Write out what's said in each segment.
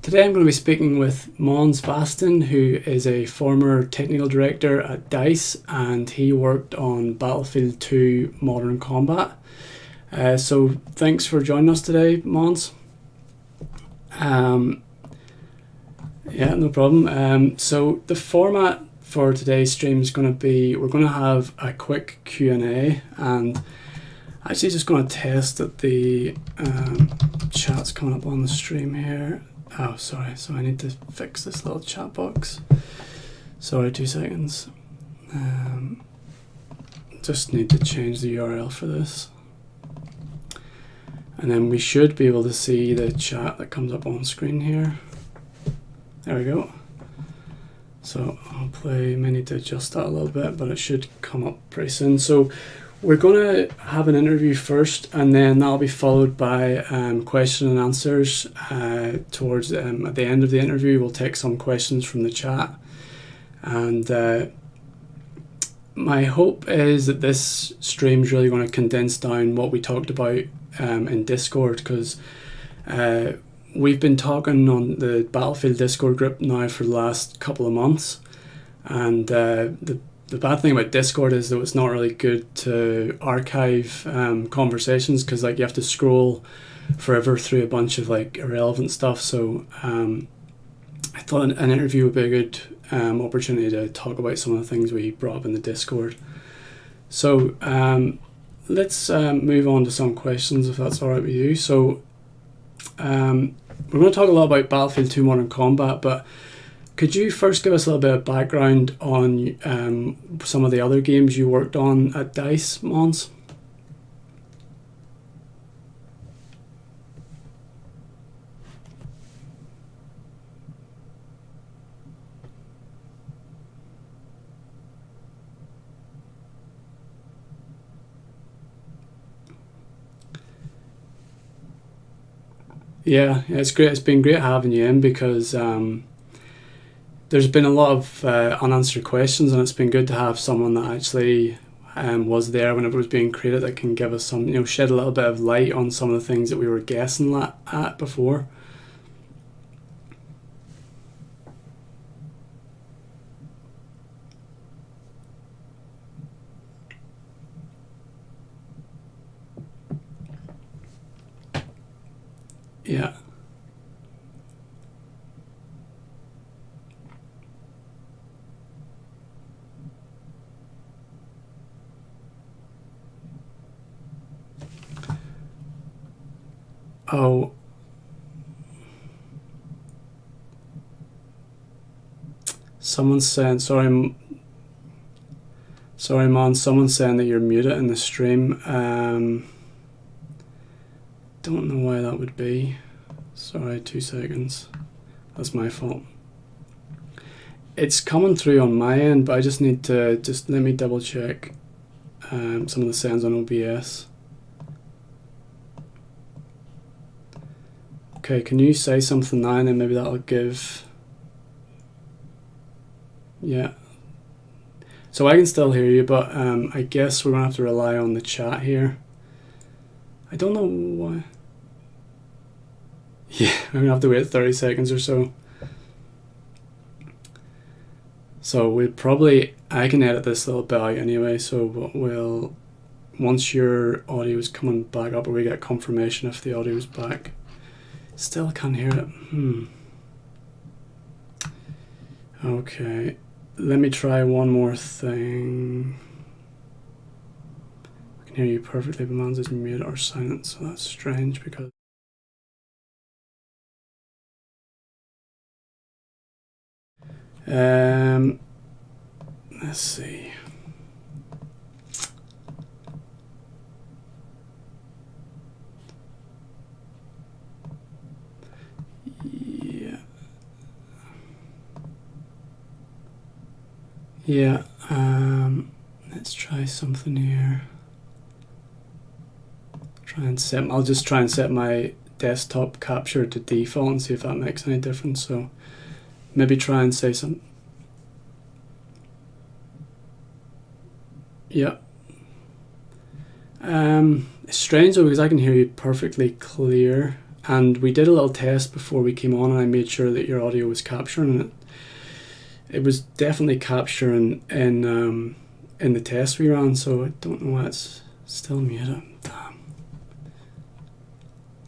Today I'm going to be speaking with Måns Vestin, who is a former technical director at DICE, and he worked on Battlefield 2 Modern Combat. So thanks for joining us today, Måns. Yeah, no problem. So the format for today's stream is going to be, we're going to have a quick Q&A, and actually just going to test that the chat's coming up on the stream here. Oh, sorry, so I need to fix this little chat box. Sorry, 2 seconds. Just need to change the URL for this. And then we should be able to see the chat that comes up on screen here. There we go. So I may need to adjust that a little bit, but it should come up pretty soon. So we're going to have an interview first, and then that'll be followed by question and answers. Towards at the end of the interview, we'll take some questions from the chat. And my hope is that this stream is really going to condense down what we talked about in Discord, because we've been talking on the Battlefield Discord group now for the last couple of months, and the bad thing about Discord is that it's not really good to archive conversations, because like you have to scroll forever through a bunch of like irrelevant stuff. So I thought an interview would be a good opportunity to talk about some of the things we brought up in the Discord. So let's move on to some questions, if that's all right with you. So we're going to talk a lot about Battlefield 2 Modern Combat, but could you first give us a little bit of background on some of the other games you worked on at DICE, Måns? Yeah, it's great. It's been great having you in, because there's been a lot of unanswered questions, and it's been good to have someone that actually was there when it was being created, that can give us some, shed a little bit of light on some of the things that we were guessing at before. Yeah. Oh, someone's saying, sorry, Måns, someone's saying that you're muted in the stream. Don't know why that would be. Sorry, 2 seconds. That's my fault. It's coming through on my end, but I just need to, let me double check some of the sounds on OBS. Okay, can you say something now, and then maybe that'll give... Yeah. So I can still hear you, but I guess we're going to have to rely on the chat here. I don't know why. Yeah, I'm going to have to wait 30 seconds or so. So I can edit this little bit out anyway, so once your audio is coming back up, or we get confirmation if the audio is back. Still can't hear it. Okay, let me try one more thing. I can hear you perfectly, but Måns is muted or silent, so that's strange, because... Let's see. Yeah, let's try something here. I'll just try and set my desktop capture to default and see if that makes any difference. So maybe try and say something. Yeah. It's strange though, because I can hear you perfectly clear. and we did a little test before we came on, and I made sure that your audio was capturing it. It was definitely capturing in the test we ran, so I don't know why it's still muted.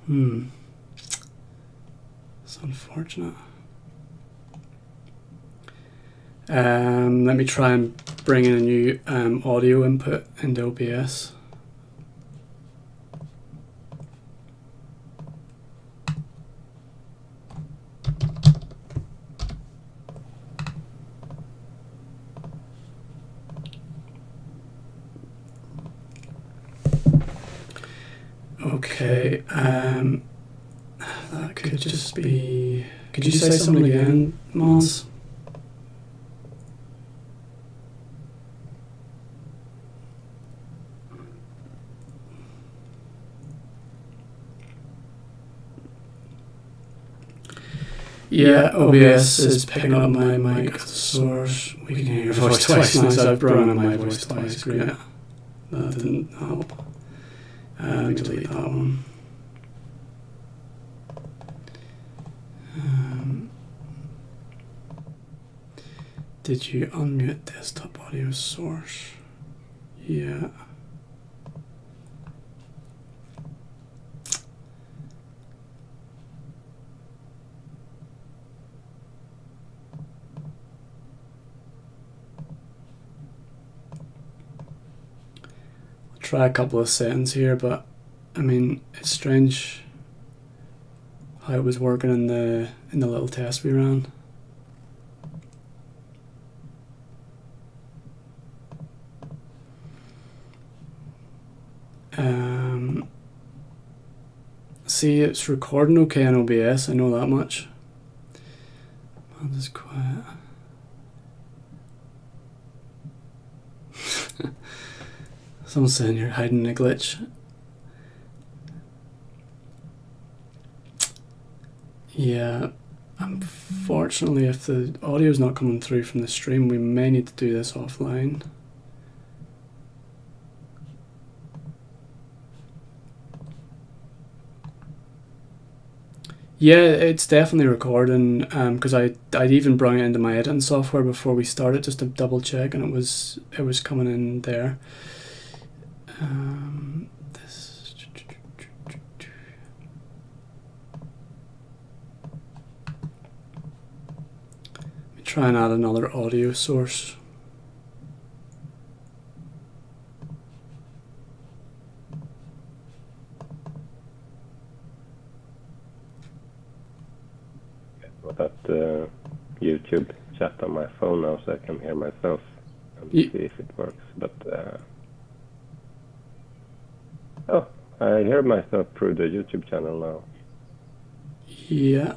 Damn. It's unfortunate. Let me try and bring in a new audio input into OBS. Okay, that could just be... Could you say something again, Måns? Yeah, OBS is picking up my mic source. We can hear your voice twice now, so I've brought in my voice twice. Great. That didn't help. Delete that one. Did you unmute desktop audio source? Yeah. I'll try a couple of settings here, but I mean, it's strange how it was working in the little test we ran. See, it's recording okay on OBS, I know that much. I'll just quiet. Someone's saying you're hiding a glitch. Yeah, unfortunately, if the audio's not coming through from the stream, we may need to do this offline. Yeah, it's definitely recording, because I'd even brought it into my editing software before we started just to double check, and it was coming in there. Let me try and add another audio source. That YouTube chat on my phone now, so I can hear myself and see if it works. But oh, I hear myself through the YouTube channel now. Yeah,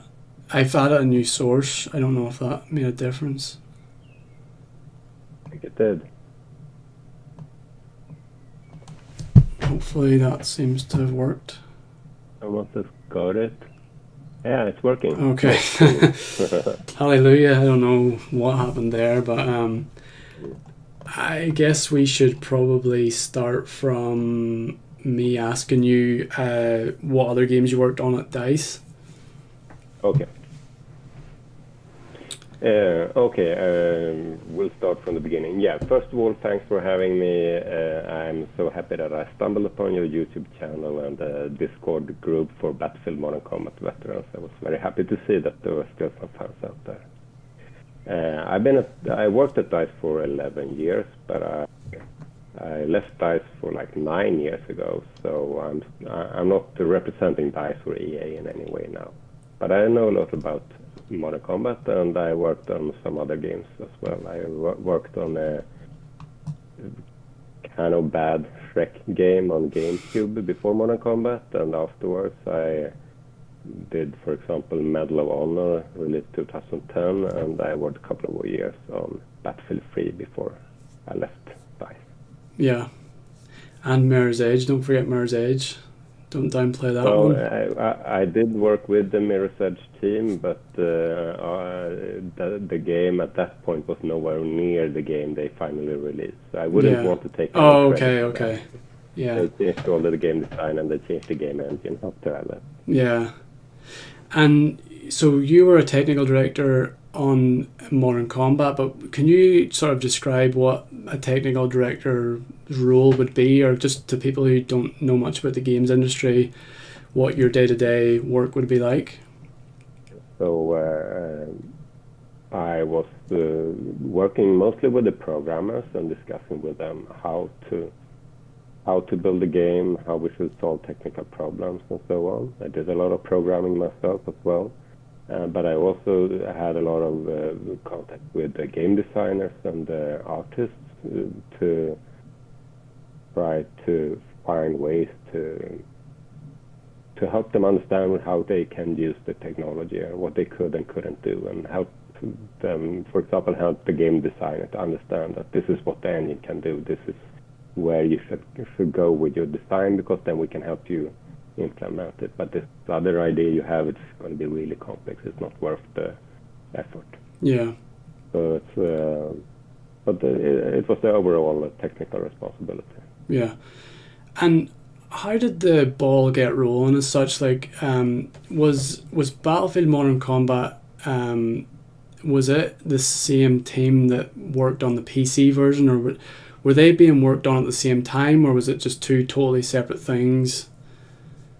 I've added a new source. I don't know if that made a difference. I think it did. Hopefully that seems to have worked. I must have got it. Yeah, it's working. Okay. Hallelujah. I don't know what happened there, but I guess we should probably start from me asking you what other games you worked on at DICE. Okay. We'll start from the beginning. Yeah, first of all, thanks for having me. I'm so happy that I stumbled upon your YouTube channel and the Discord group for Battlefield Modern Combat Veterans. I was very happy to see that there were still some fans out there. I worked at DICE for 11 years, but I left DICE for like 9 years ago, so I'm not representing DICE or EA in any way now. But I know a lot about Modern Combat, and I worked on some other games as well. I worked on a kind of bad Shrek game on GameCube before Modern Combat, and afterwards I did, for example, Medal of Honor, released 2010, and I worked a couple of more years on Battlefield 3 before I left DICE. Yeah, and Mirror's Edge. Don't forget Mirror's Edge. Don't downplay that one. I did work with the Mirror's Edge team, but the game at that point was nowhere near the game they finally released. So I wouldn't want to take any credit for that. Yeah. They changed all of the game design and they changed the game engine after I left. Yeah. And so you were a technical director on Modern Combat, but can you sort of describe what a technical director's role would be, or just to people who don't know much about the games industry, what your day-to-day work would be like? So I was working mostly with the programmers and discussing with them how to build a game, how we should solve technical problems, and so on. I did a lot of programming myself as well, but I also had a lot of contact with the game designers and the artists to try to find ways to help them understand how they can use the technology and what they could and couldn't do, and help them, for example, help the game designer to understand that this is what the engine can do, this is where you should go with your design, because then we can help you implement it. But this other idea you have, it's going to be really complex. It's not worth the effort. Yeah. So it was the overall technical responsibility. Yeah. And how did the ball get rolling as such? Like, was Battlefield Modern Combat, was it the same team that worked on the PC version, or were they being worked on at the same time, or was it just two totally separate things?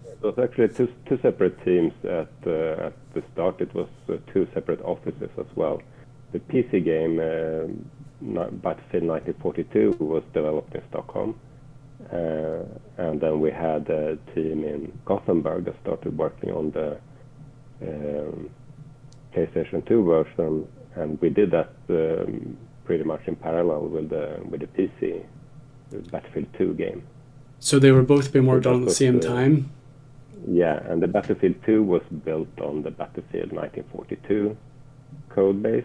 It was actually two separate teams at the start. It was two separate offices as well. The PC game, Battlefield 1942, was developed in Stockholm. And then we had a team in Gothenburg that started working on the PlayStation 2 version, and we did that pretty much in parallel with the PC Battlefield 2 game. So they were both being worked on at the same time? Yeah, and the Battlefield 2 was built on the Battlefield 1942 code base,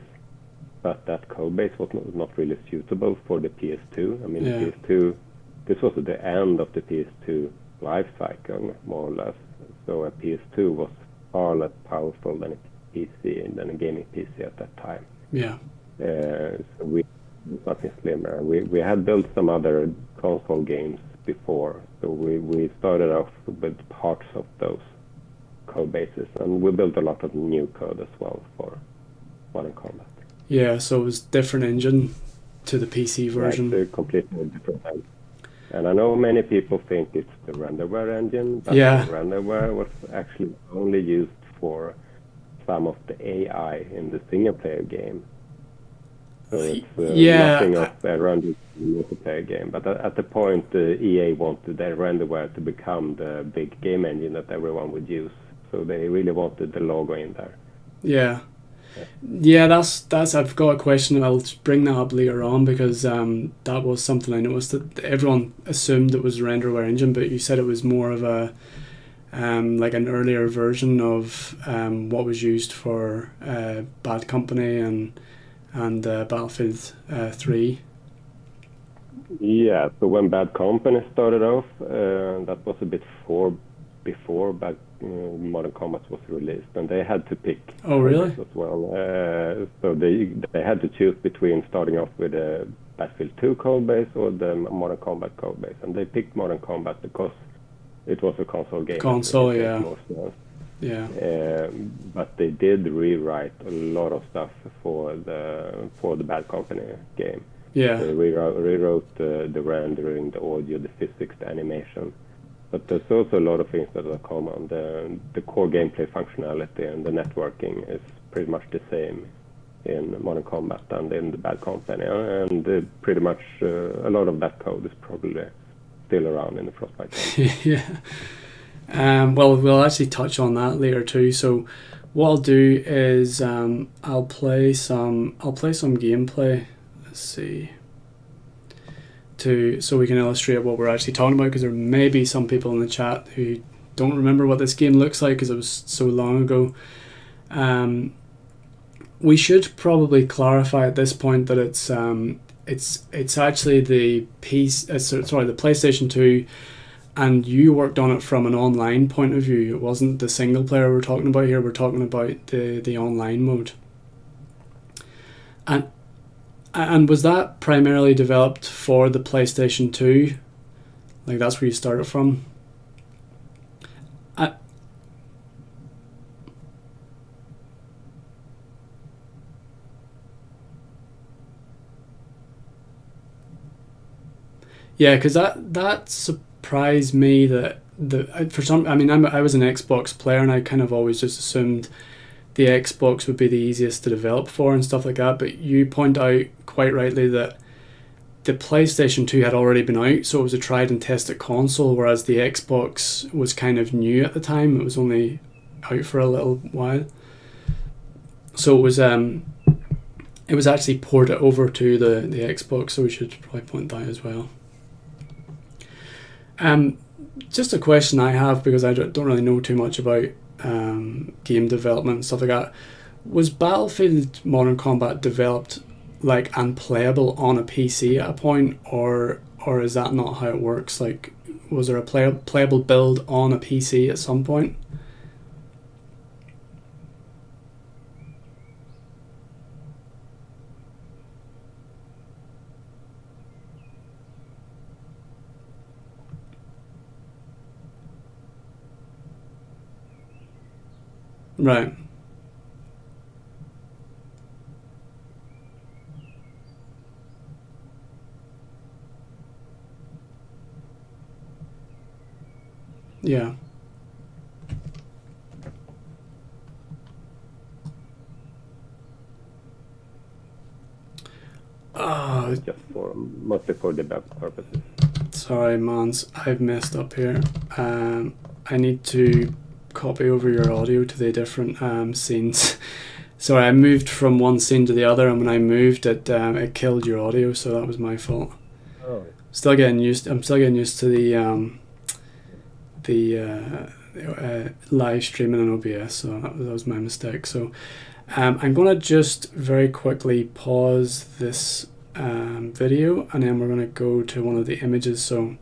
but that code base was not really suitable for the PS2. I mean, Yeah. the PS2, this was the end of the PS2 life cycle, more or less. So a PS2 was far less powerful than a PC, than a gaming PC at that time. Yeah. So we something slimmer. We had built some other console games before, so we started off with parts of those code bases, and we built a lot of new code as well for Modern Combat. Yeah, so it was different engine to the PC version. Yeah, it's a completely different engine. And I know many people think it's the renderware engine, but Yeah. the renderware was actually only used for some of the AI in the single-player game. So it's nothing of a render multiplayer game. But at the point, EA wanted their renderware to become the big game engine that everyone would use. So they really wanted the logo in there. Yeah. Yeah, that's. I've got a question. I'll bring that up later on, because that was something I noticed, that everyone assumed it was a renderware engine, but you said it was more of a like an earlier version of what was used for Bad Company and Battlefield 3. Yeah, so when Bad Company started off, that was a bit before Modern Combat was released, and they had to pick. Oh, really? As well. So they had to choose between starting off with a Battlefield 2 code base or the Modern Combat code base, and they picked Modern Combat because it was a console game. Console, yeah. Yeah. But they did rewrite a lot of stuff for the Bad Company game. Yeah. They rewrote the rendering, the audio, the physics, the animation. But there's also a lot of things that are common. The core gameplay functionality and the networking is pretty much the same in Modern Combat and in the Bad Company. And pretty much a lot of that code is probably still around in the Frostbite game. Yeah. Well, we'll actually touch on that later too. So what I'll do is I'll play some gameplay. Let's see. So we can illustrate what we're actually talking about, because there may be some people in the chat who don't remember what this game looks like because it was so long ago. We should probably clarify at this point that it's actually the the PlayStation 2, and you worked on it from an online point of view. It wasn't the single player we're talking about here. We're talking about the online mode. And was that primarily developed for the PlayStation 2? Like, that's where you started from? Yeah, because that surprised me that for some. I mean, I was an Xbox player, and I kind of always just assumed the Xbox would be the easiest to develop for and stuff like that. But you point out quite rightly that the PlayStation 2 had already been out, so it was a tried and tested console, whereas the Xbox was kind of new at the time. It was only out for a little while. So it was actually ported over to the Xbox, so we should probably point that as well. Just a question I have, because I don't really know too much about game development and stuff like that. Was Battlefield Modern Combat developed like and playable on a PC at a point, or is that not how it works? Like, was there a playable build on a PC at some point? Right. Yeah. Oh, Just for mostly for debug purposes. sorry, Mons. I've messed up here. I need to copy over your audio to the different scenes. Sorry, I moved from one scene to the other, and when I moved, it killed your audio, so that was my fault. Oh. Still getting used. I'm still getting used to the live streaming on OBS, so that was my mistake. So I'm gonna just very quickly pause this video, and then we're gonna go to one of the images. So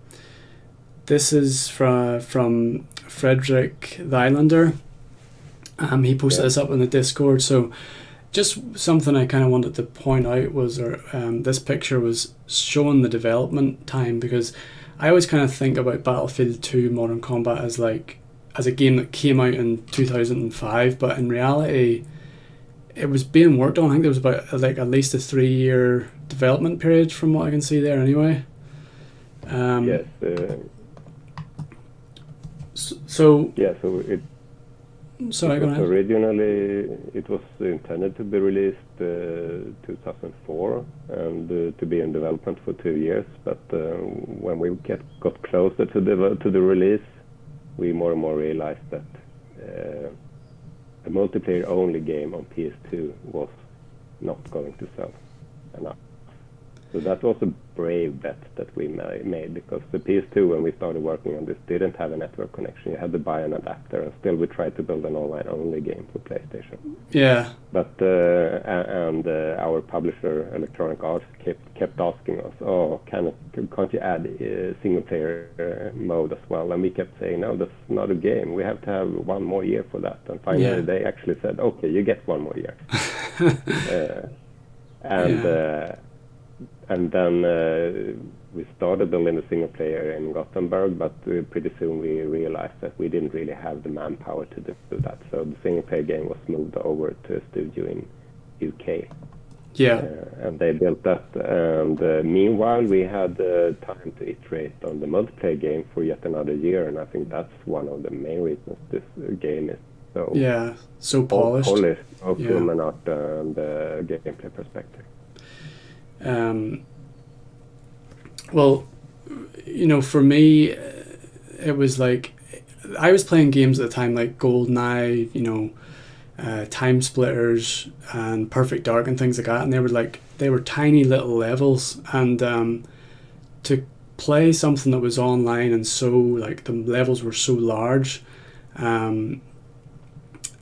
this is from Frederick the Islander. He posted this up in the Discord. So just something I kind of wanted to point out was, this picture was showing the development time, because I always kind of think about Battlefield 2 Modern Combat as a game that came out in 2005, but in reality, it was being worked on. I think there was about like at least a 3-year development period from what I can see there. Anyway. Yes. So. Yeah. So it. Sorry, go ahead. Originally, it was intended to be released 2004 and to be in development for 2 years. But when we got closer to the release, we more and more realized that a multiplayer-only game on PS2 was not going to sell enough. So that was a brave bet that we made, because the PS2, when we started working on this, didn't have a network connection. You had to buy an adapter, and still we tried to build an online-only game for PlayStation. Yeah. But our publisher, Electronic Arts, kept asking us, can't you add a single-player mode as well? And we kept saying, no, that's not a game. We have to have 1 more year for that. And finally, they actually said, okay, you get 1 more year. And then we started building a single player in Gothenburg, but pretty soon we realized that we didn't really have the manpower to do that. So the single player game was moved over to a studio in UK. Yeah. And they built that. And meanwhile, we had time to iterate on the multiplayer game for yet another year. And I think that's one of the main reasons this game is so polished. Both from an art and gameplay perspective. Well, for me, it was like I was playing games at the time like GoldenEye, Time Splitters and Perfect Dark and things like that, and they were tiny little levels, and to play something that was online and so like the levels were so large. I mean,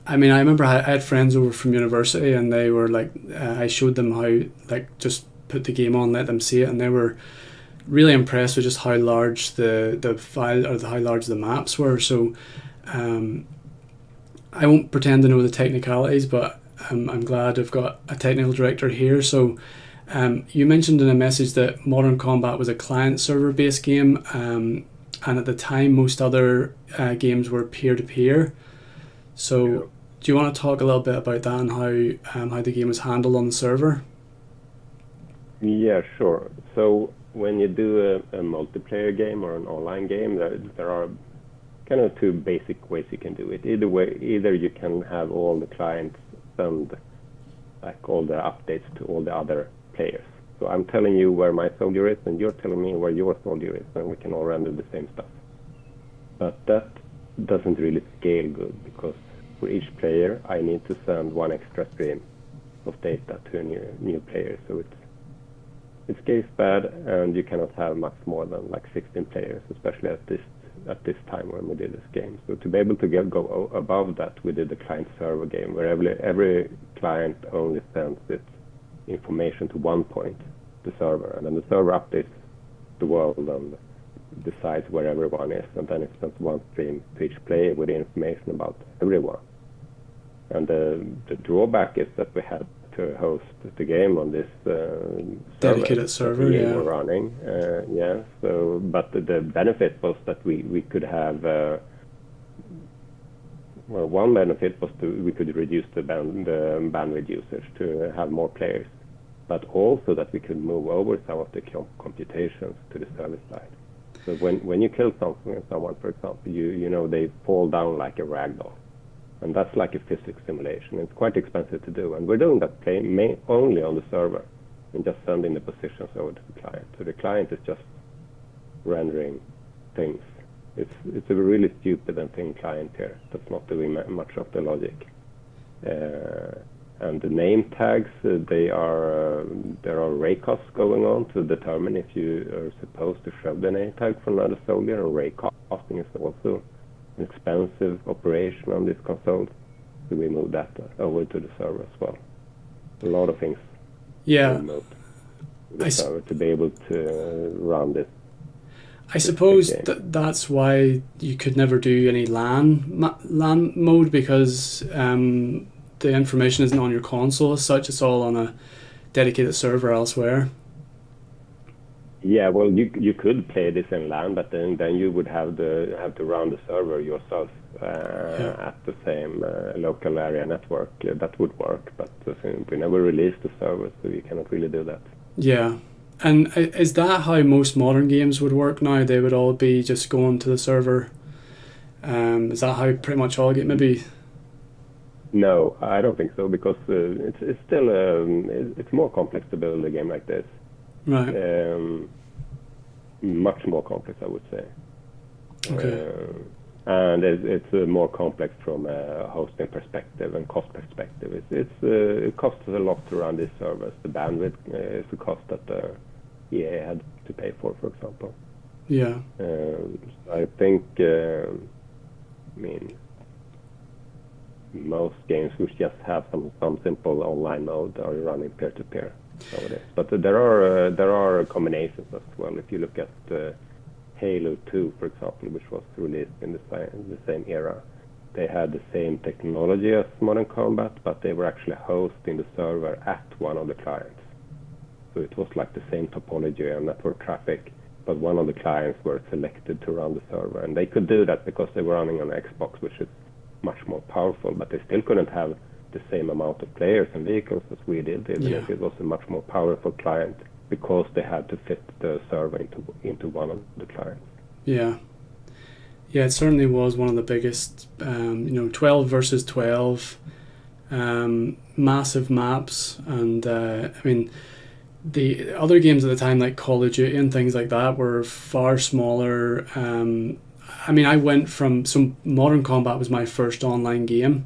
I remember I had friends over from university, and they were like, I showed them how, like, just put the game on, let them see it, and they were really impressed with just how large the file, or how large the maps were. So I won't pretend to know the technicalities, but I'm glad I've got a technical director here. So you mentioned in a message that Modern Combat was a client server based game, and at the time most other games were peer-to-peer. So do you want to talk a little bit about that and how the game was handled on the server? Yeah, sure. So when you do a multiplayer game or an online game, there are kind of two basic ways you can do it. Either you can have all the clients send like all the updates to all the other players. So I'm telling you where my soldier is, and you're telling me where your soldier is, and we can all render the same stuff. But that doesn't really scale good, because for each player, I need to send one extra stream of data to a new player. So it scales bad, and you cannot have much more than like 16 players, especially at this time when we did this game. So to be able to go above that, we did the client server game where every client only sends its information to one point, the server, and then the server updates the world and decides where everyone is, and then it sends one stream to each player with information about everyone. And the drawback is that we had to host the game on this dedicated server, yeah, we're running. Yeah. So, but the benefit was that we could have. Well, one benefit was we could reduce the bandwidth usage to have more players, but also that we could move over some of the computations to the service side. So when you kill someone, for example, you know they fall down like a ragdoll. And that's like a physics simulation. It's quite expensive to do. And we're doing that only on the server and just sending the positions over to the client. So the client is just rendering things. It's a really stupid and thin client here that's not doing much of the logic. And the name tags, there are raycasts going on to determine if you are supposed to show the name tag for another soldier. And raycasting is also expensive operation on this console, so we moved that over to the server as well. A lot of things. Yeah, moved to the server to be able to run this. I suppose that's why you could never do any LAN mode, because the information isn't on your console as such. It's all on a dedicated server elsewhere. Yeah, well, you could play this in LAN, but then you would have to run the server yourself at the same local area network. That would work, but we never released the server, so you cannot really do that. Yeah, and is that how most modern games would work now? They would all be just going to the server. Is that how pretty much all get maybe? No, I don't think so, because it's still it's more complex to build a game like this. Right. Much more complex, I would say. Okay. And it's more complex from a hosting perspective and cost perspective. It costs a lot to run these servers. The bandwidth is the cost that EA had to pay for example. Yeah. I think, I mean, most games which just have some simple online mode are running peer-to-peer nowadays. But there are combinations as well. If you look at Halo 2, for example, which was released in the same era, they had the same technology as Modern Combat, but they were actually hosting the server at one of the clients. So it was like the same topology and network traffic, but one of the clients were selected to run the server. And they could do that because they were running on Xbox, which is much more powerful, but they still couldn't have the same amount of players and vehicles as we did, even if it was a much more powerful client, because they had to fit the server into one of the clients. Yeah, it certainly was one of the biggest. 12 versus 12, massive maps, and I mean, the other games at the time, like Call of Duty and things like that, were far smaller. I mean, I went from Modern Combat was my first online game,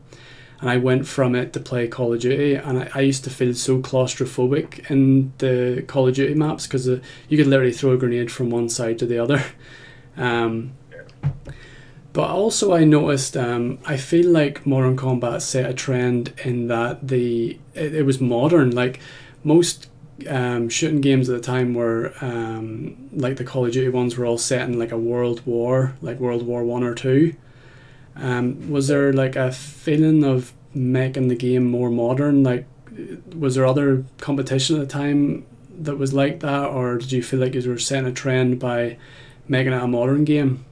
and I went from it to play Call of Duty, and I used to feel so claustrophobic in the Call of Duty maps, because you could literally throw a grenade from one side to the other. But also I noticed, I feel like Modern Combat set a trend in that it was modern. Like most shooting games at the time were, like the Call of Duty ones were all set in like a world war, like World War I or II. Was there like a feeling of making the game more modern? Like, was there other competition at the time that was like that, or did you feel like you were setting a trend by making it a modern game?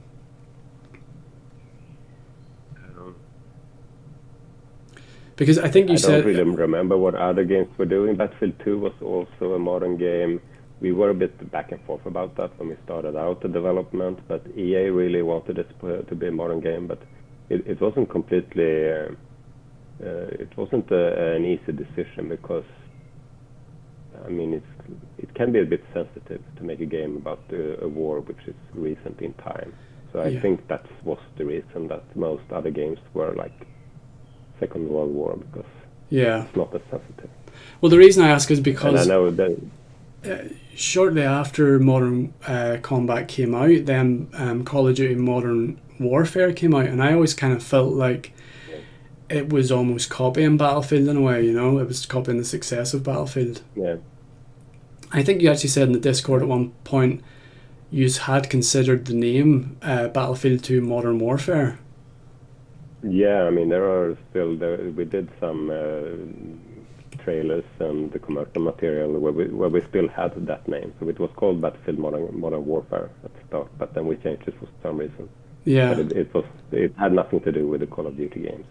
Because I think you I said... don't really remember what other games were doing. Battlefield 2 was also a modern game. We were a bit back and forth about that when we started out the development, but EA really wanted it to be a modern game, but it wasn't completely... it wasn't an easy decision because, I mean, it can be a bit sensitive to make a game about a war which is recent in time. So I think that was the reason that most other games were like Second World War, because it's not as sensitive. Well, the reason I ask is because... And I know that... shortly after Modern Combat came out, then Call of Duty Modern Warfare came out, and I always kind of felt like it was almost copying Battlefield in a way, you know? It was copying the success of Battlefield. Yeah. I think you actually said in the Discord at one point you had considered the name Battlefield 2 Modern Warfare. Yeah, I mean, there are still... we did some trailers and the commercial material where we still had that name. So it was called Battlefield Modern Warfare at the start, but then we changed it for some reason. Yeah. But it had nothing to do with the Call of Duty games.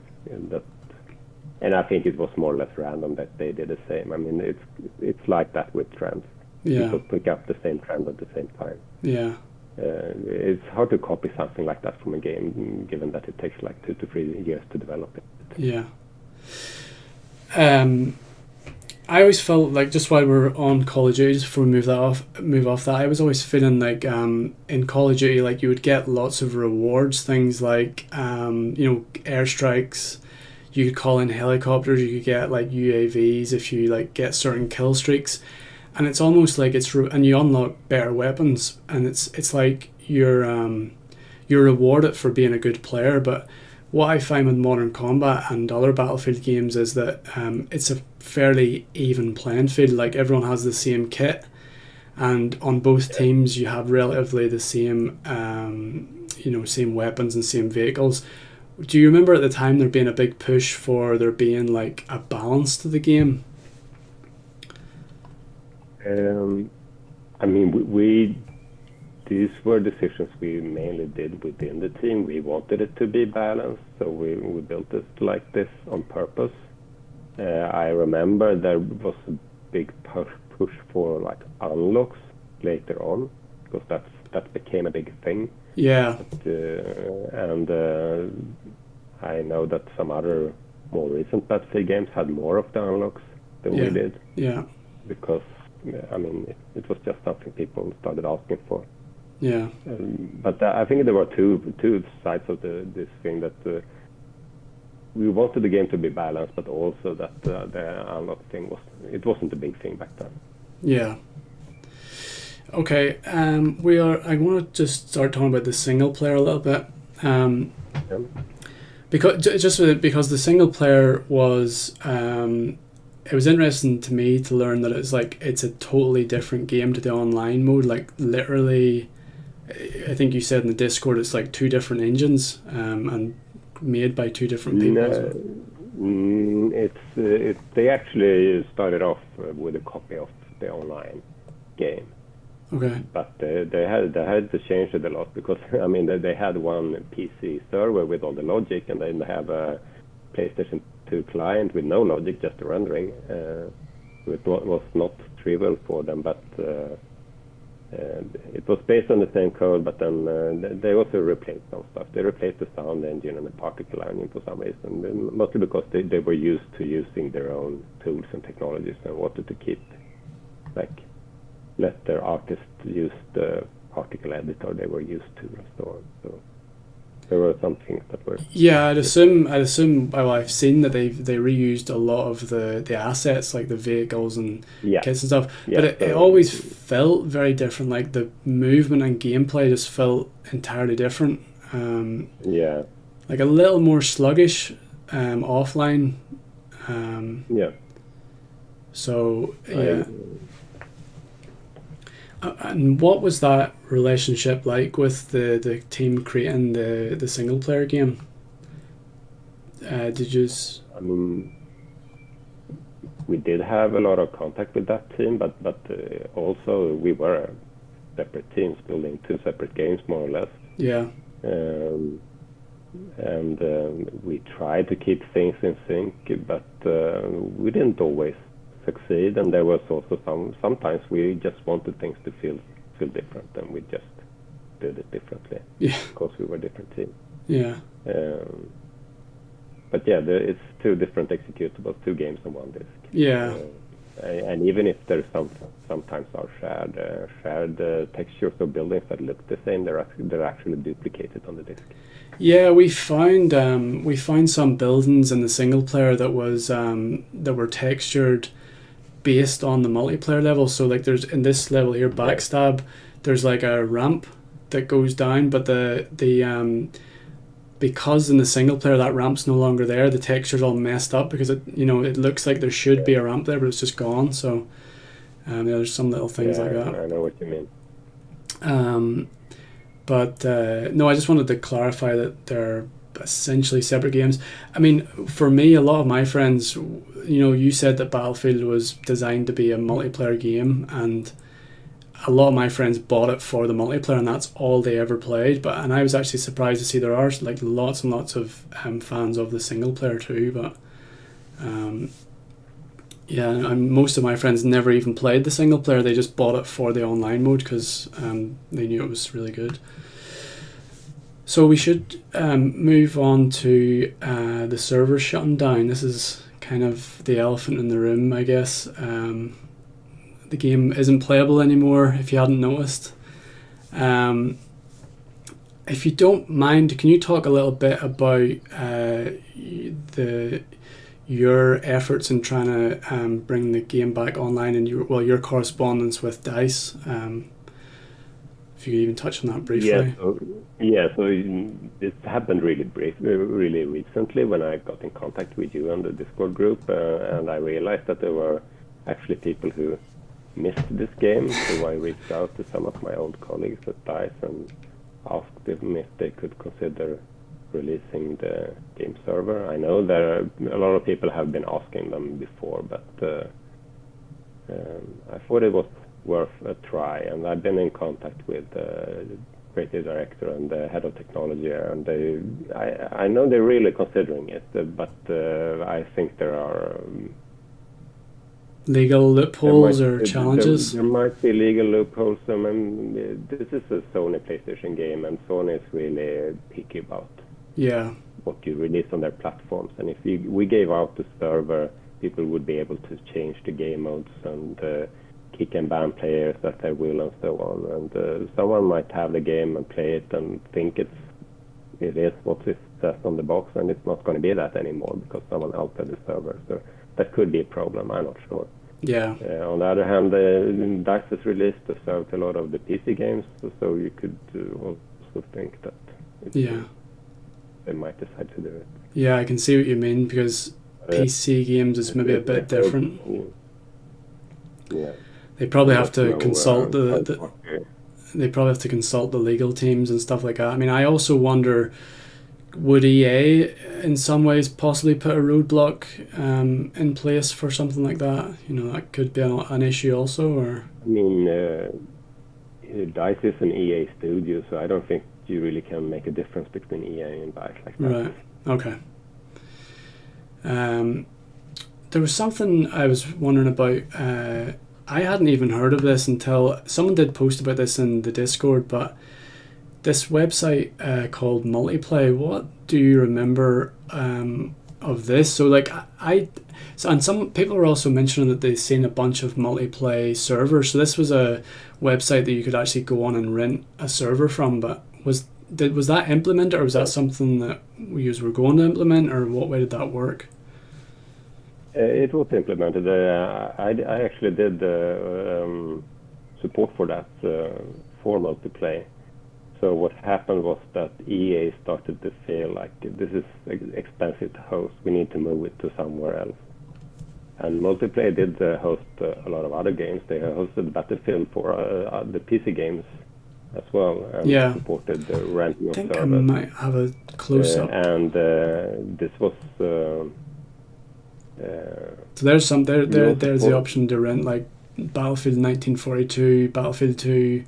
And I think it was more or less random that they did the same. I mean, it's like that with trends. Yeah. People pick up the same trend at the same time. Yeah. It's hard to copy something like that from a game, given that it takes like 2 to 3 years to develop it. Yeah. I always felt like, just while we're on Call of Duty, just before we move off that, I was always feeling like in Call of Duty, like you would get lots of rewards, things like airstrikes. You could call in helicopters. You could get like UAVs if you like get certain kill streaks, and it's almost like and you unlock better weapons, and it's like you're rewarded for being a good player. But what I find with Modern Combat and other Battlefield games is that it's a fairly even playing field. Like everyone has the same kit, and on both teams you have relatively the same same weapons and same vehicles. Do you remember at the time there being a big push for there being like a balance to the game? I mean, these were decisions we mainly did within the team. We wanted it to be balanced, so we built it like this on purpose. I remember there was a big push for like unlocks later on, because that became a big thing. Yeah. I know that some other more recent Battlefield games had more of the unlocks than we did. Yeah. Because I mean, it was just something people started asking for. Yeah. But I think there were two sides of this thing, that we wanted the game to be balanced, but also that the unlock thing wasn't a big thing back then. Yeah. Okay. I'm going to just start talking about the single player a little bit. Because the single player was it was interesting to me to learn that it's a totally different game to the online mode. Like literally, I think you said in the Discord it's like 2 different engines and made by 2 different people. They actually started off with a copy of the online game. Okay. But they had to change it a lot, because I mean they had one PC server with all the logic, and then they have a PlayStation 2 client with no logic, just the rendering. It was not trivial for them, but it was based on the same code. But then they also replaced some stuff. They replaced the sound engine and the particle engine for some reason, mostly because they were used to using their own tools and technologies and wanted to keep let their artists use the particle editor they were used to and so on. So there were some things that were... Yeah, I'd assume. Well, I've seen that they reused a lot of the assets, like the vehicles and kits and stuff. Yeah, but it always felt very different. Like the movement and gameplay just felt entirely different. Like a little more sluggish offline. So yeah. And what was that relationship like with the team creating the single player game? Did you? I mean, we did have a lot of contact with that team, but also we were separate teams building 2 separate games, more or less. Yeah. And we tried to keep things in sync, but we didn't always succeed, and there was also sometimes we just wanted things to feel different, and we just did it differently. Yeah. Because we were different teams. Yeah. But yeah, it's two different executables, two games on one disk. Yeah. And even if there's sometimes are shared textures or buildings that look the same, they're actually duplicated on the disk. Yeah, we found some buildings in the single player that were textured based on the multiplayer level. So like there's in this level here, Backstab, there's like a ramp that goes down, but the because in the single player that ramp's no longer there, the texture's all messed up because it looks like there should be a ramp there, but it's just gone. So there's some little things like that. I know what you mean. But no, I just wanted to clarify that they're essentially separate games. I mean, for me, a lot of my friends, you said that Battlefield was designed to be a multiplayer game, and a lot of my friends bought it for the multiplayer, and that's all they ever played. And I was actually surprised to see there are like lots and lots of fans of the single player too. But yeah, and most of my friends never even played the single player. They just bought it for the online mode because they knew it was really good. So we should move on to the server shutting down. This is kind of the elephant in the room, I guess. The game isn't playable anymore, if you hadn't noticed. If you don't mind, can you talk a little bit about your efforts in trying to bring the game back online and your correspondence with DICE? If you could even touch on that briefly. So it happened really recently when I got in contact with you on the Discord group, and I realized that there were actually people who missed this game, so I reached out to some of my old colleagues at DICE and asked them if they could consider releasing the game server. I know a lot of people have been asking them before, but I thought it was worth a try, and I've been in contact with the creative director and the head of technology, and I know they're really considering it, but I think there are legal loopholes or challenges? There might be legal loopholes. I mean, this is a Sony PlayStation game, and Sony is really picky about what you release on their platforms. And if we gave out the server, people would be able to change the game modes and kick and ban players at their will and so on. And someone might have the game and play it and think it is what it says on the box, and it's not going to be that anymore because someone altered the server. So that could be a problem. I'm not sure. Yeah. On the other hand, DICE has released the server to a lot of the PC games, so you could also think that they might decide to do it. Yeah, I can see what you mean, because PC games is maybe a bit different. Yeah. They probably have to consult they probably have to consult the legal teams and stuff like that. I mean, I also wonder, would EA in some ways possibly put a roadblock in place for something like that? That could be an issue also, or? I mean, DICE is an EA studio, so I don't think you really can make a difference between EA and DICE like that. Right, okay. There was something I was wondering about. I hadn't even heard of this until someone did post about this in the Discord, but this website called Multiplay, what do you remember of this? So and some people were also mentioning that they've seen a bunch of Multiplay servers. So this was a website that you could actually go on and rent a server from, but was that implemented, or was that something that we were going to implement, or what way did that work? It was implemented. I actually did support for that for Multiplay. So what happened was that EA started to feel like this is expensive to host. We need to move it to somewhere else. And Multiplay did host a lot of other games. They hosted Battlefield for the PC games as well, and supported the renting of servers. I might have a close-up. And this was. So there's the option to rent like Battlefield 1942, Battlefield 2,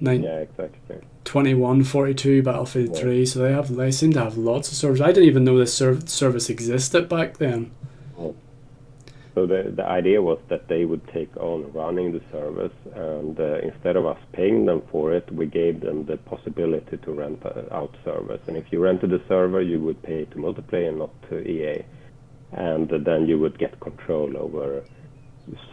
exactly. 2142, Battlefield 3. So they seem to have lots of servers. I didn't even know this service existed back then. So the idea was that they would take on running the servers, and instead of us paying them for it, we gave them the possibility to rent out servers. And if you rented a server, you would pay to Multiplayer and not to EA. And then you would get control over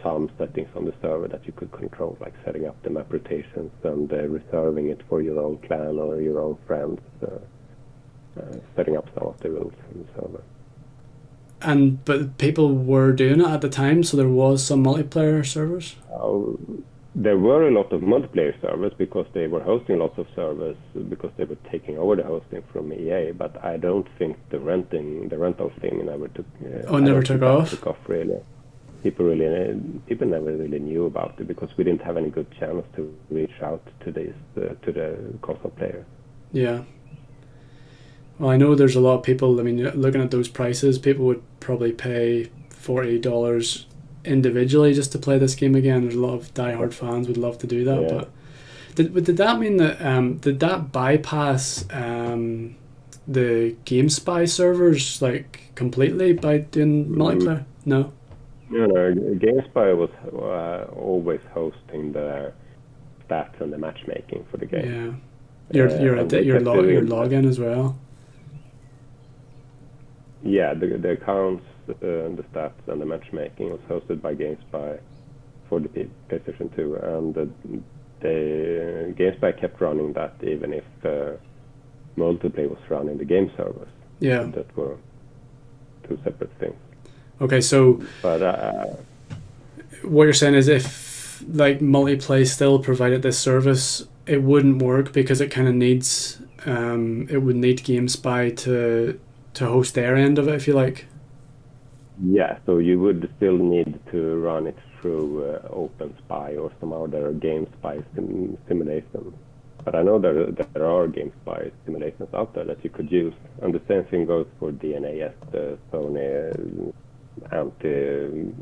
some settings on the server that you could control, like setting up the map rotations and reserving it for your own clan or your own friends, setting up some of the rules in the server. But people were doing it at the time, so there was some multiplayer servers? There were a lot of multiplayer servers because they were hosting lots of servers because they were taking over the hosting from EA, but I don't think the rental thing never took took off? Took off really. People never really knew about it because we didn't have any good channels to reach out to the console players. Yeah. Well, I know there's a lot of people, I mean, looking at those prices, people would probably pay $40 individually just to play this game again. There's a lot of diehard fans would love to do that. Yeah. But did that mean that, did that bypass the GameSpy servers, like, completely by doing multiplayer? No? No, GameSpy was always hosting the stats and the matchmaking for the game. Yeah. Your login as well. Yeah, the accounts, the stats, and the matchmaking was hosted by GameSpy for the PlayStation 2, and the GameSpy kept running that even if Multiplayer was running the game servers. Yeah. So that were two separate things. Okay, so but what you're saying is if like Multiplay still provided this service, it wouldn't work because it kind of needs it would need GameSpy to host their end of it, if you like. Yeah, so you would still need to run it through OpenSpy or some other GameSpy simulation. But I know there are GameSpy simulations out there that you could use, and the same thing goes for DNAS, the Sony anti-piracy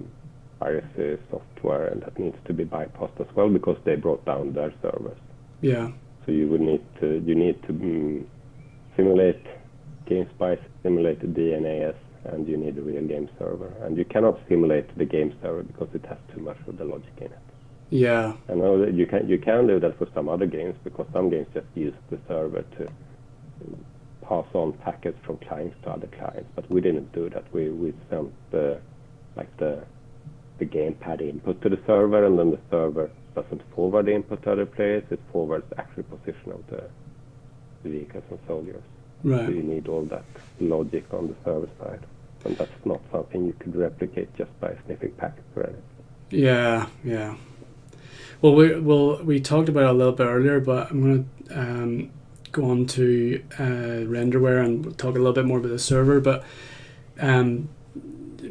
software, and that needs to be bypassed as well because they brought down their servers. Yeah. So you need to simulate GameSpy, simulate the DNAS, and you need a real game server. And you cannot simulate the game server because it has too much of the logic in it. Yeah. I know that you can do that for some other games because some games just use the server to pass on packets from clients to other clients, but we didn't do that. We sent the gamepad input to the server, and then the server doesn't forward the input to other players, it forwards the actual position of the vehicles and soldiers. Right. So you need all that logic on the server side, and that's not something you could replicate just by sniffing packets or anything. Yeah. Well, we talked about it a little bit earlier, but I'm going to go on to Renderware and we'll talk a little bit more about the server. But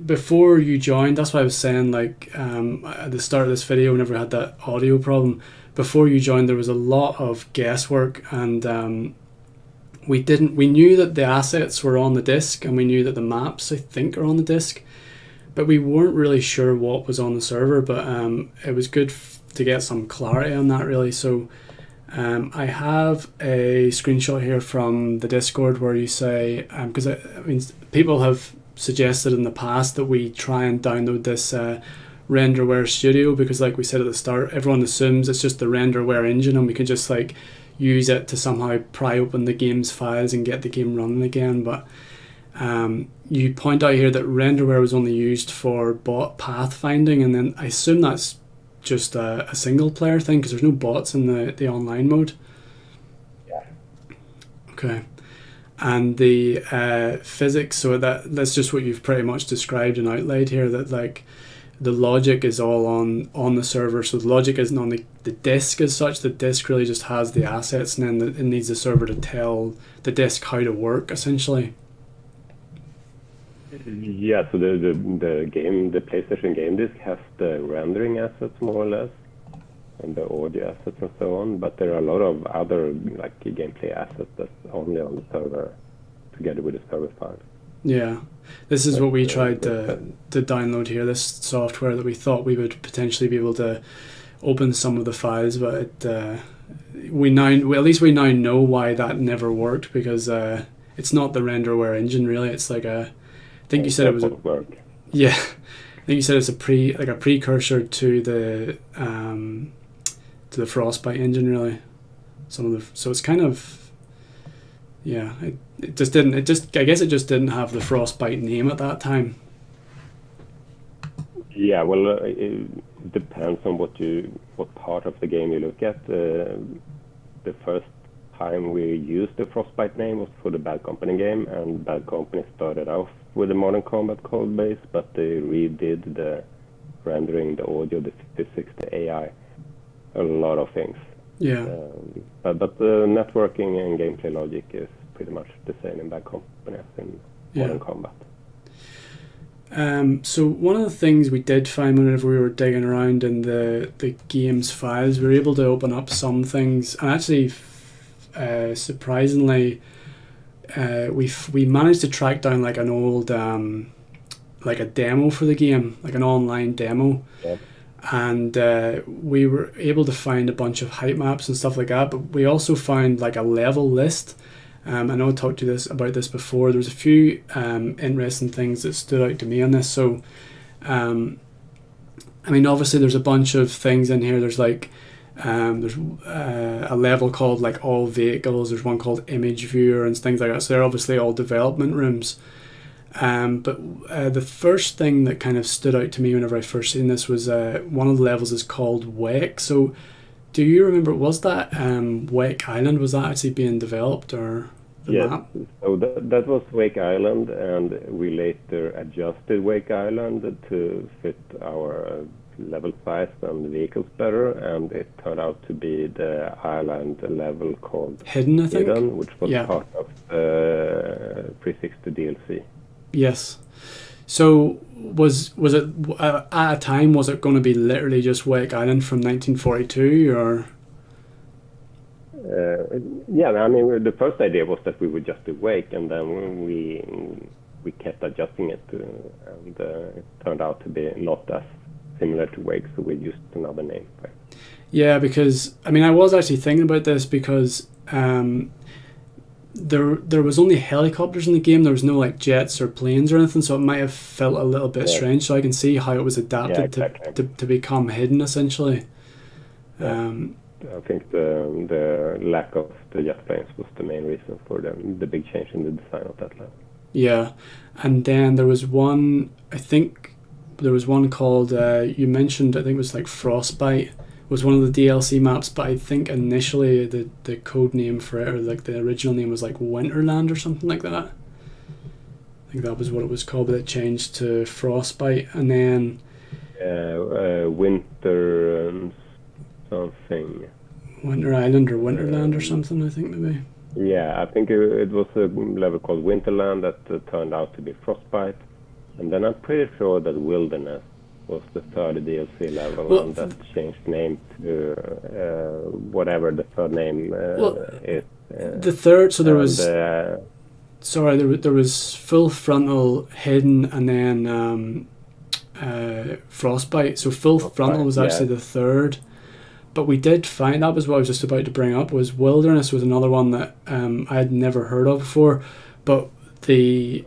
before you joined, that's why I was saying, like, at the start of this video, whenever I had that audio problem, before you joined, there was a lot of guesswork, and we knew that the assets were on the disk, and we knew that the maps, I think, are on the disk, but we weren't really sure what was on the server. But it was good to get some clarity on that, really. So I have a screenshot here from the Discord where you say, because I mean, people have suggested in the past that we try and download this Renderware Studio, because like we said at the start, everyone assumes it's just the Renderware engine and we can just like use it to somehow pry open the game's files and get the game running again. But you point out here that Renderware was only used for bot pathfinding, and then I assume that's just a single player thing because there's no bots in the online mode. Yeah. Okay. And the physics, so that's just what you've pretty much described and outlaid here, that like the logic is all on the server. So the logic isn't on the disk as such. The disk really just has the assets, and then it needs the server to tell the disk how to work, essentially. Yeah, so the PlayStation game disk has the rendering assets more or less, and the audio assets and so on, but there are a lot of other like gameplay assets that's only on the server together with the server file. Yeah, this is what we tried to download here, this software that we thought we would potentially be able to open some of the files, but we now know why that never worked, because it's not the Renderware engine really. It's like I think you said it was Yeah, I think you said it's a precursor to the Frostbite engine, really. So it's kind of, yeah. It just didn't. I guess it just didn't have the Frostbite name at that time. Yeah, well, it depends on what part of the game you look at. The first time we used the Frostbite name was for the Bad Company game, and Bad Company started off with the Modern Combat code base, but they redid the rendering, the audio, the physics, the AI, a lot of things. Yeah. But the networking and gameplay logic is pretty much the same in Bad Company as in Modern Combat. So one of the things we did find whenever we were digging around in the game's files, we were able to open up some things, and actually, surprisingly, we managed to track down like an old like a demo for the game, like an online demo. Yep. And we were able to find a bunch of height maps and stuff like that, but we also found like a level list. I know I talked to you about this before. There was a few interesting things that stood out to me on this. So, I mean, obviously there's a bunch of things in here. There's like there's a level called like all vehicles. There's one called image viewer and things like that. So they're obviously all development rooms. But the first thing that kind of stood out to me whenever I first seen this was one of the levels is called Wek. So do you remember, was that Wake Island, was that actually being developed, or the map? So that was Wake Island, and we later adjusted Wake Island to fit our level size and vehicles better, and it turned out to be the island level called Hidden, I think? Hidden, which was part of the 360 DLC. Yes. So was it at a time, was it going to be literally just Wake Island from 1942, or? Yeah, I mean, the first idea was that we would just do Wake, and then we kept adjusting it, and it turned out to be not as similar to Wake, so we used another name. Yeah, because I mean, I was actually thinking about this because there was only helicopters in the game. There was no like jets or planes or anything, so it might have felt a little bit strange. So I can see how it was adapted to become hidden, essentially. I think the lack of the jet planes was the main reason for the big change in the design of that level. Yeah, and then there was one. I think there was one called you mentioned. I think it was like Frostbite. Was one of the DLC maps, but I think initially the code name for it, or like the original name, was like Winterland or something like that. I think that was what it was called, but it changed to Frostbite, and then Winter something. Winter Island or Winterland or something, I think maybe. Yeah, I think it was a level called Winterland that turned out to be Frostbite, and then I'm pretty sure that Wilderness was the third DLC level, and that changed name to whatever the third name is. The third, so there was there was Full Frontal, Hidden, and then Frostbite. So Full Frontal was actually the third, but we did find, that was what I was just about to bring up, was Wilderness was another one that I had never heard of before, but the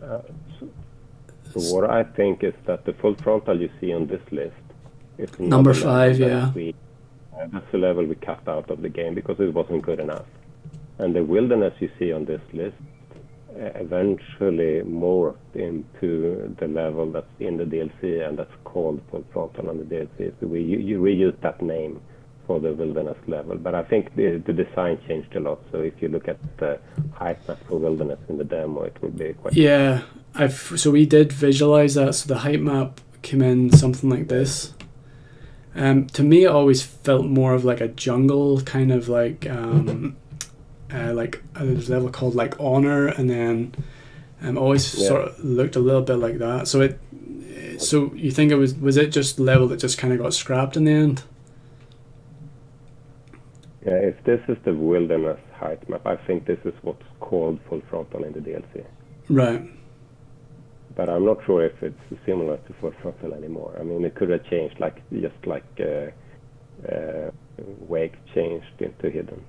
So what I think is that the Full Frontal you see on this list is number 5, yeah. That's the level we cut out of the game because it wasn't good enough. And the Wilderness you see on this list eventually morphed into the level that's in the DLC, and that's called Full Frontal on the DLC. So you reused that name for the Wilderness level, but I think the design changed a lot. So if you look at the height map for Wilderness in the demo, it would be quite so we did visualize that. So the height map came in something like this. To me, it always felt more of like a jungle kind of like there's a level called like Honor, and then always sort of looked a little bit like that. So so you think it was it just level that just kind of got scrapped in the end? Yeah, if this is the Wilderness height map, I think this is what's called Full Frontal in the DLC. Right. But I'm not sure if it's similar to Full Frontal anymore. I mean, it could have changed, just like Wake changed into Hidden.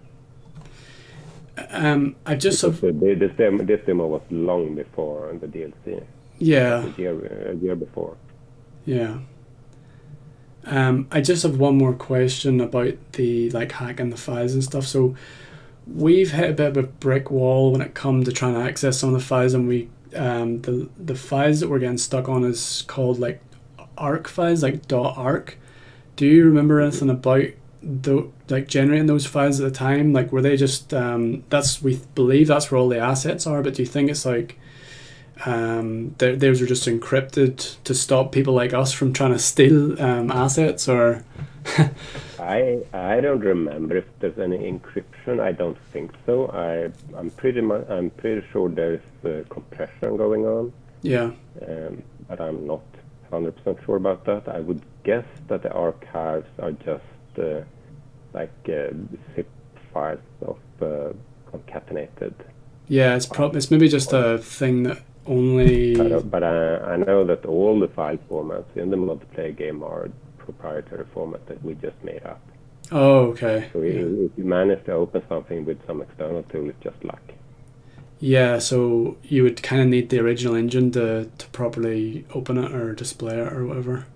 This demo was long before the DLC. Yeah, a year before. yeah. I just have one more question about the like hacking the files and stuff. So we've hit a bit of a brick wall when it comes to trying to access some of the files, and the files that we're getting stuck on is called like arc files, like .arc. Do you remember anything about like generating those files at the time? Like, were they just we believe that's where all the assets are, but do you think it's like those are just encrypted to stop people like us from trying to steal assets, or? I don't remember if there's any encryption. I don't think so. I'm pretty sure there's compression going on. Yeah. But I'm not 100% sure about that. I would guess that the archives are just zip files of concatenated. Yeah, it's maybe just a thing that only. But I know that all the file formats in the multiplayer game are proprietary format that we just made up. Oh, okay. So if you manage to open something with some external tool, it's just luck. Yeah, so you would kind of need the original engine to properly open it or display it or whatever.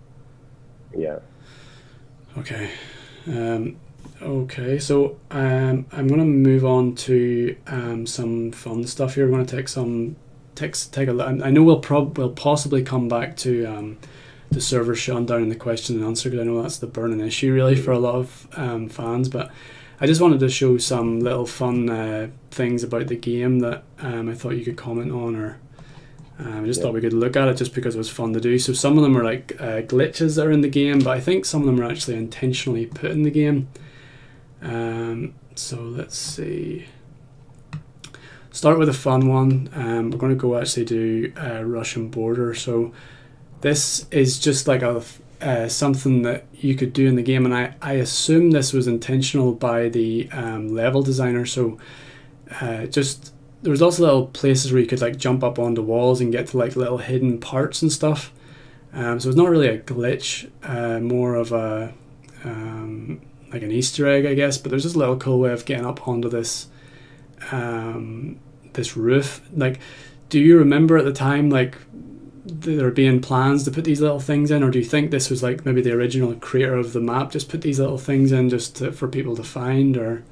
Yeah. Okay. Okay, so I'm going to move on to some fun stuff here. We're going to take a look. I know we'll possibly come back to the server shutting down and the question and answer, because I know that's the burning issue really for a lot of fans, but I just wanted to show some little fun things about the game that I thought you could comment on, or I just thought we could look at it just because it was fun to do. So some of them are like glitches that are in the game, but I think some of them are actually intentionally put in the game. So let's see. Start with a fun one. We're going to go actually do Russian border. So this is just like something that you could do in the game, and I assume this was intentional by the level designer. So just there was also little places where you could like jump up onto walls and get to like little hidden parts and stuff. So it's not really a glitch, more of a like an Easter egg, I guess. But there's just a little cool way of getting up onto this this roof. Like, do you remember at the time like there being plans to put these little things in, or do you think this was like maybe the original creator of the map just put these little things in just for people to find, or?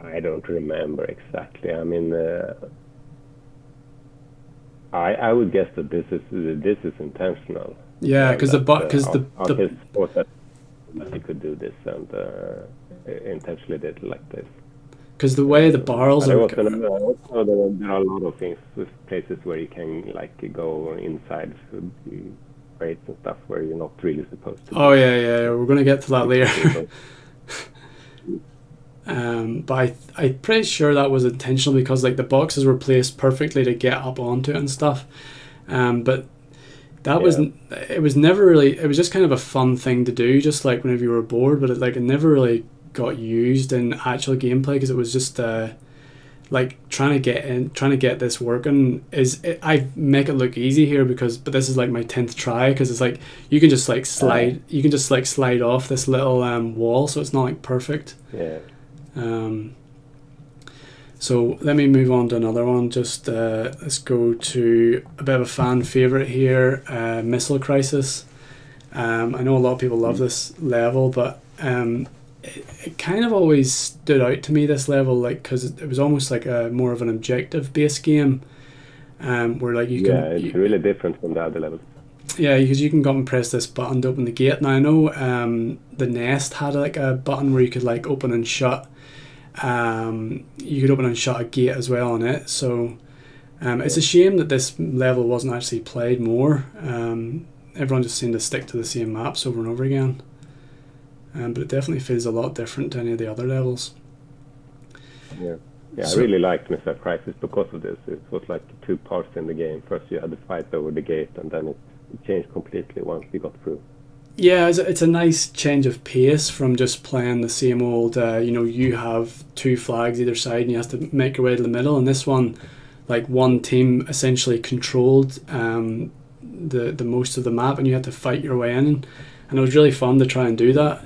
I don't remember exactly. I mean, I would guess that this is intentional. Yeah, because the that you could do this and intentionally did it like this. Because the way the barrels are. Also, there are a lot of things, places where you can like go inside crates and stuff where you're not really supposed to. Oh yeah, we're going to get to that later. But I'm pretty sure that was intentional, because like the boxes were placed perfectly to get up onto it and stuff. But that it was never really. It was just kind of a fun thing to do, just like whenever you were bored. But it never really got used in actual gameplay, because it was just like trying to get this working. I make it look easy here but this is like my 10th try, because it's like you can just like slide off this little wall, so it's not like perfect. Yeah. So let me move on to another one. Just let's go to a bit of a fan favorite here, Missile Crisis. I know a lot of people love this level, but it kind of always stood out to me, this level, like, because it was almost like a more of an objective based game, where like it's really different from the other levels. Yeah, because you can go and press this button to open the gate. Now I know the Nest had like a button where you could like open and shut. You could open and shut a gate as well on it. So it's a shame that this level wasn't actually played more. Everyone just seemed to stick to the same maps over and over again. But it definitely feels a lot different to any of the other levels. Yeah, I really liked Missile Crisis because of this. It was like two parts in the game. First you had the fight over the gate, and then it changed completely once we got through. Yeah, it's a nice change of pace from just playing the same old, you have two flags either side and you have to make your way to the middle. And this one, like one team essentially controlled the most of the map, and you had to fight your way in. And it was really fun to try and do that.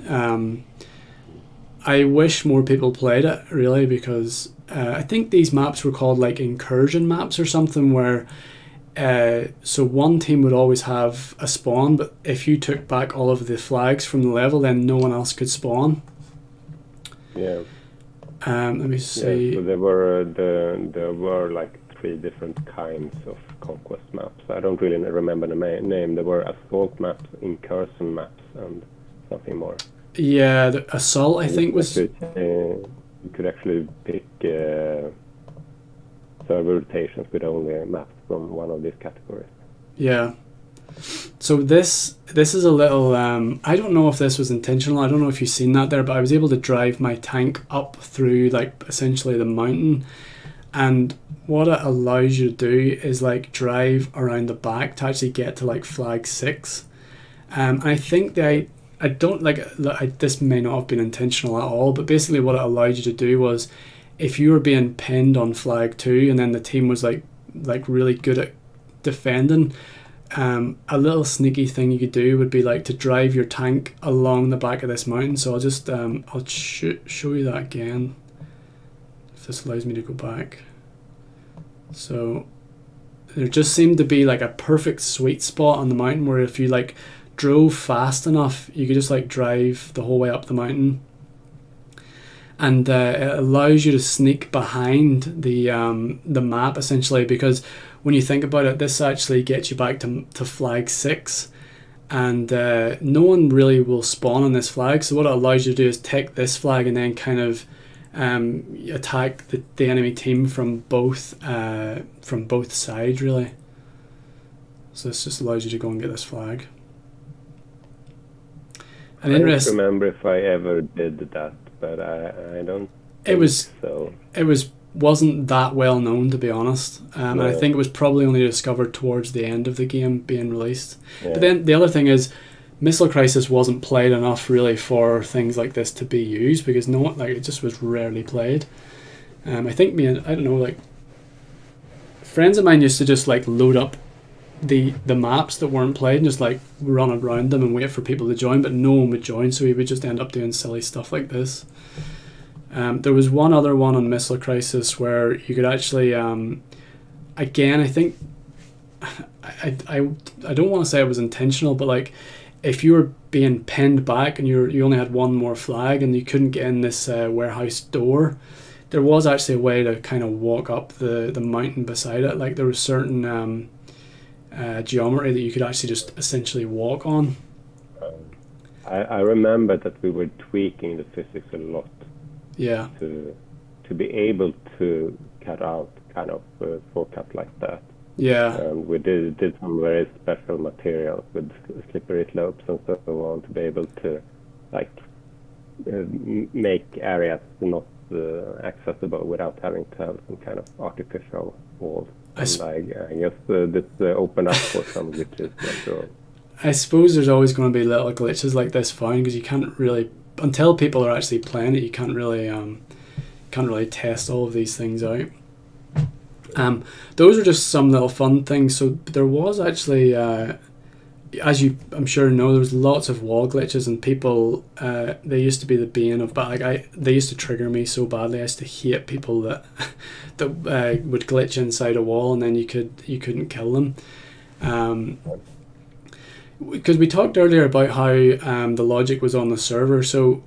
I wish more people played it, really, because I think these maps were called like incursion maps or something, where so one team would always have a spawn, but if you took back all of the flags from the level, then no one else could spawn. Yeah. Let me see. Yeah, so there were like 3 different kinds of conquest maps. I don't really remember the name. There were assault maps, incursion maps, and something more. Yeah, the assault, I think, was... You could actually pick server rotations with only maps from one of these categories. Yeah. So this is a little... I don't know if this was intentional. I don't know if you've seen that there, but I was able to drive my tank up through, like, essentially the mountain. And what it allows you to do is, like, drive around the back to actually get to, like, flag 6. And I think I don't like this may not have been intentional at all, but basically what it allowed you to do was, if you were being pinned on flag 2 and then the team was like really good at defending, a little sneaky thing you could do would be like to drive your tank along the back of this mountain. So I'll just I'll show you that again if this allows me to go back. So there just seemed to be like a perfect sweet spot on the mountain where if you like drove fast enough, you could just like drive the whole way up the mountain, and it allows you to sneak behind the map, essentially, because when you think about it, this actually gets you back to flag 6, and no one really will spawn on this flag. So what it allows you to do is take this flag and then kind of attack the enemy team from both sides, really. So this just allows you to go and get this flag. I don't remember if I ever did that, but I don't think so. It wasn't that well known, to be honest. No. And I think it was probably only discovered towards the end of the game being released. Yeah. But then the other thing is, Missile Crisis wasn't played enough really for things like this to be used, because it just was rarely played. I think I don't know, like friends of mine used to just like load up the maps that weren't played and just like run around them and wait for people to join, but no one would join, so we would just end up doing silly stuff like this. There was one other one on Missile Crisis where you could actually again, I think I don't want to say it was intentional, but like if you were being pinned back and you only had one more flag and you couldn't get in this warehouse door, there was actually a way to kind of walk up the mountain beside it. Like there was certain geometry that you could actually just essentially walk on. I remember that we were tweaking the physics a lot. Yeah. To be able to cut out kind of forecut like that. Yeah. And we did some very special materials with slippery slopes and so on to be able to like make areas not accessible without having to have some kind of artificial walls. I guess this opened up for some glitches later on. I suppose there's always going to be little glitches like this found, because you can't really, until people are actually playing it, you can't really test all of these things out. Those are just some little fun things. So there was actually, as you I'm sure know, there was lots of wall glitches, and people they used to be the bane of, but like they used to trigger me so badly. I used to hate people that would glitch inside a wall and then you couldn't kill them. Because we talked earlier about how the logic was on the server. So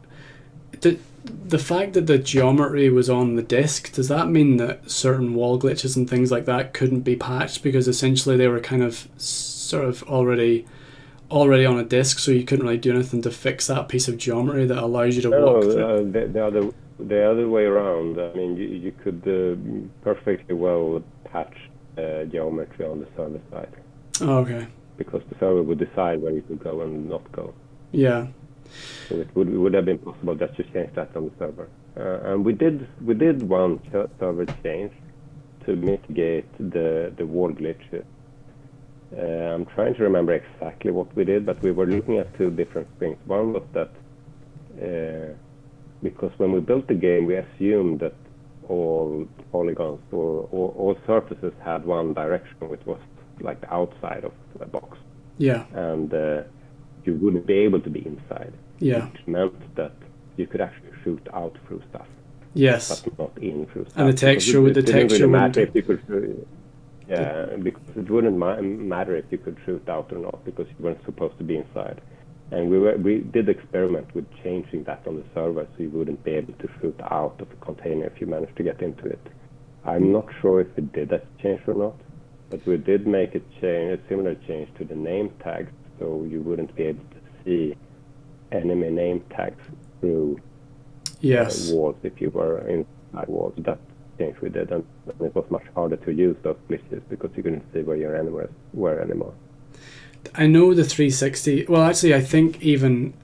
the fact that the geometry was on the disk, does that mean that certain wall glitches and things like that couldn't be patched because essentially they were kind of sort of already on a disk, so you couldn't really do anything to fix that piece of geometry that allows you to walk through? The other way around. I mean, you could perfectly well patch geometry on the server side. Oh, okay. Because the server would decide where you could go and not go. Yeah. So it would have been possible just to change that on the server. And we did one server change to mitigate the wall glitches. I'm trying to remember exactly what we did, but we were looking at two different things. One was that because when we built the game, we assumed that all polygons or all surfaces had one direction, which was like the outside of the box. Yeah. And you wouldn't be able to be inside. Yeah. Which meant that you could actually shoot out through stuff, Yes. but not in through stuff. And the texture would the didn't texture really wouldn't. matter if you could. Yeah, because it wouldn't matter if you could shoot out or not, because you weren't supposed to be inside. And we did experiment with changing that on the server, so you wouldn't be able to shoot out of the container if you managed to get into it. I'm not sure if we did that change or not, but we did make a similar change to the name tags, so you wouldn't be able to see enemy name tags through walls if you were inside walls. That change we did, and it was much harder to use those glitches because you couldn't see where your enemies were anymore. I know the 360. Well, actually, I think even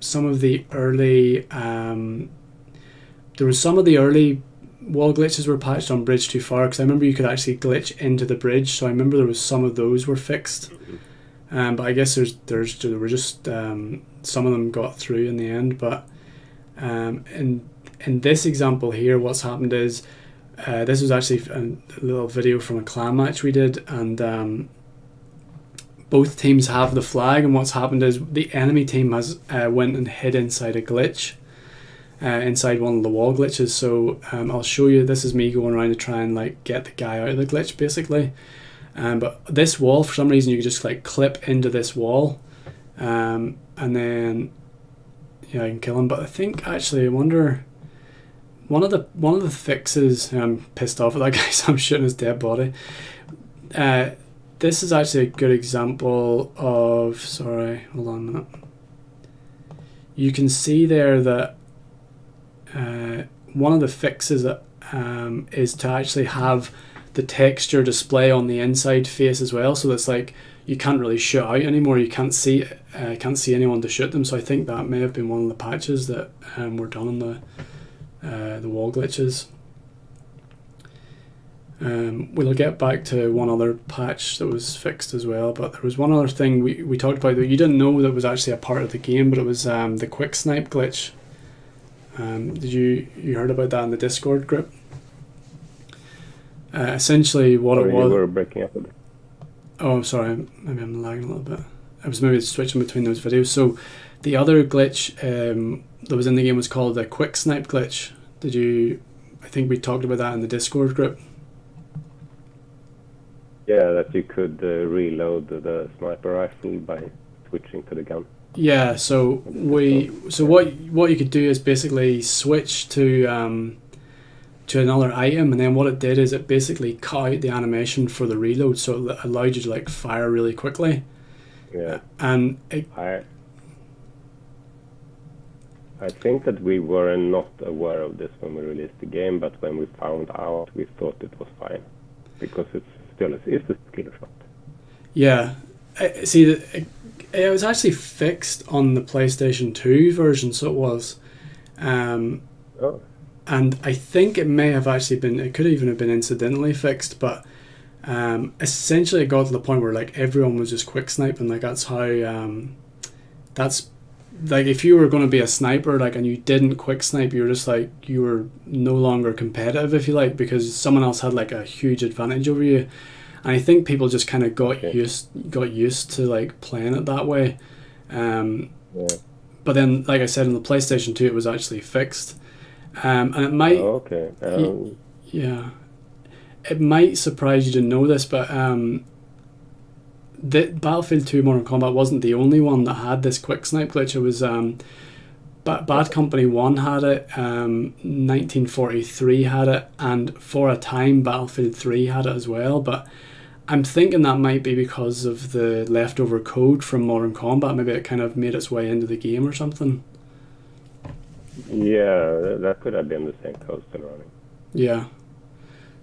some of the early there was some of the early wall glitches were patched on Bridge Too Far, because I remember you could actually glitch into the bridge. So I remember there was some of those were fixed. But I guess there were just some of them got through in the end. But in this example here, what's happened is this was actually a little video from a clan match we did, and both teams have the flag. And what's happened is the enemy team has went and hid inside a glitch, inside one of the wall glitches. So I'll show you. This is me going around to try and like get the guy out of the glitch, basically. But this wall, for some reason, you can just like clip into this wall, and then I can kill him. But I think actually, I wonder, one of the fixes. I'm pissed off at that guy, so I'm shooting his dead body. This is actually a good example of. Sorry, hold on a minute. You can see there that one of the fixes is to actually have the texture display on the inside face as well, so that's like you can't really shoot out anymore. You can't see anyone to shoot them. So I think that may have been one of the patches that were done on the wall glitches. We'll get back to one other patch that was fixed as well, but there was one other thing we talked about that you didn't know that was actually a part of the game, but it was the quick snipe glitch. Did you heard about that in the Discord group? Essentially what it was... You were breaking up a bit. Oh, I'm sorry, maybe I'm lagging a little bit. I was maybe switching between those videos. So the other glitch that was in the game was called the quick snipe glitch. I think we talked about that in the Discord group. Yeah, that you could reload the sniper rifle by switching to the gun. Yeah, so what you could do is basically switch to another item, and then what it did is it basically cut out the animation for the reload, so it allowed you to like fire really quickly. Yeah. And I think that we were not aware of this when we released the game, but when we found out, we thought it was fine, because it's a skill shot. Yeah, see, it was actually fixed on the PlayStation 2 version, so it was. Oh. And I think it may have actually been, it could even have been incidentally fixed, but essentially it got to the point where like everyone was just quick sniping. Like that's how, that's like if you were going to be a sniper, like, and you didn't quick snipe, you were just like, you were no longer competitive, if you like, because someone else had like a huge advantage over you. And I think people just kind of got used to like playing it that way. Yeah. But then, like I said, in the PlayStation 2, it was actually fixed. And it might, yeah, it might surprise you to know this, but the Battlefield 2 Modern Combat wasn't the only one that had this quick snipe glitch. It was Bad Company 1 had it, 1943 had it, and for a time Battlefield 3 had it as well. But I'm thinking that might be because of the leftover code from Modern Combat. Maybe it kind of made its way into the game or something. Yeah, that could have been the same code still running. Yeah.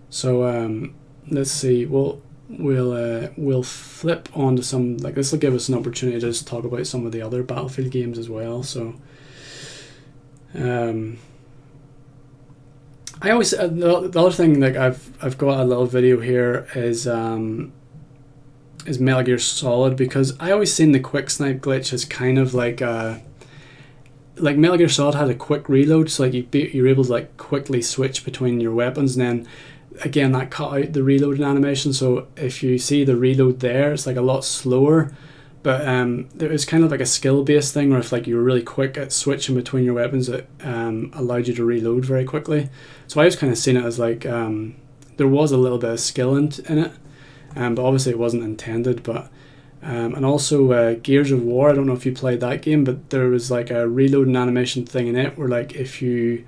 So let's see. We'll flip on to some, like, this will give us an opportunity to just talk about some of the other Battlefield games as well. So I always the other thing, like I've got a little video here is Metal Gear Solid, because I always seen the quick snipe glitch as kind of like Metal Gear Solid had a quick reload, so like you're able to like quickly switch between your weapons, and then again that cut out the reloading animation. So if you see the reload there, it's like a lot slower, But there was kind of like a skill-based thing where if like you were really quick at switching between your weapons, it allowed you to reload very quickly. So I was kind of seeing it as like there was a little bit of skill in it, but obviously it wasn't intended. But and also Gears of War, I don't know if you played that game, but there was like a reloading animation thing in it where like if you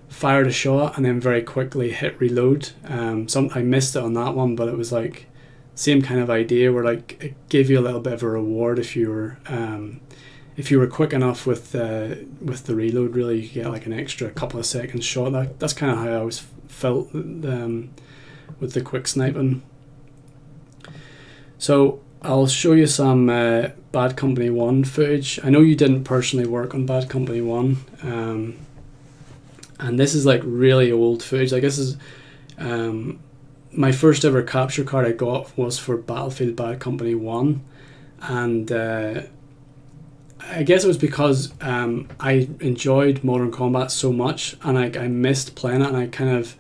fired a shot and then very quickly hit reload, I missed it on that one, but it was like same kind of idea where like it gave you a little bit of a reward if you were quick enough with the reload. Really, you get like an extra couple of seconds shot. That's kind of how I always felt with the quick sniping. So I'll show you some Bad Company 1 footage. I know you didn't personally work on Bad Company 1, and this is like really old footage. Like this is my first ever capture card I got was for Battlefield Bad Company 1, and I guess it was because I enjoyed Modern Combat so much, and I missed playing it, and I kind of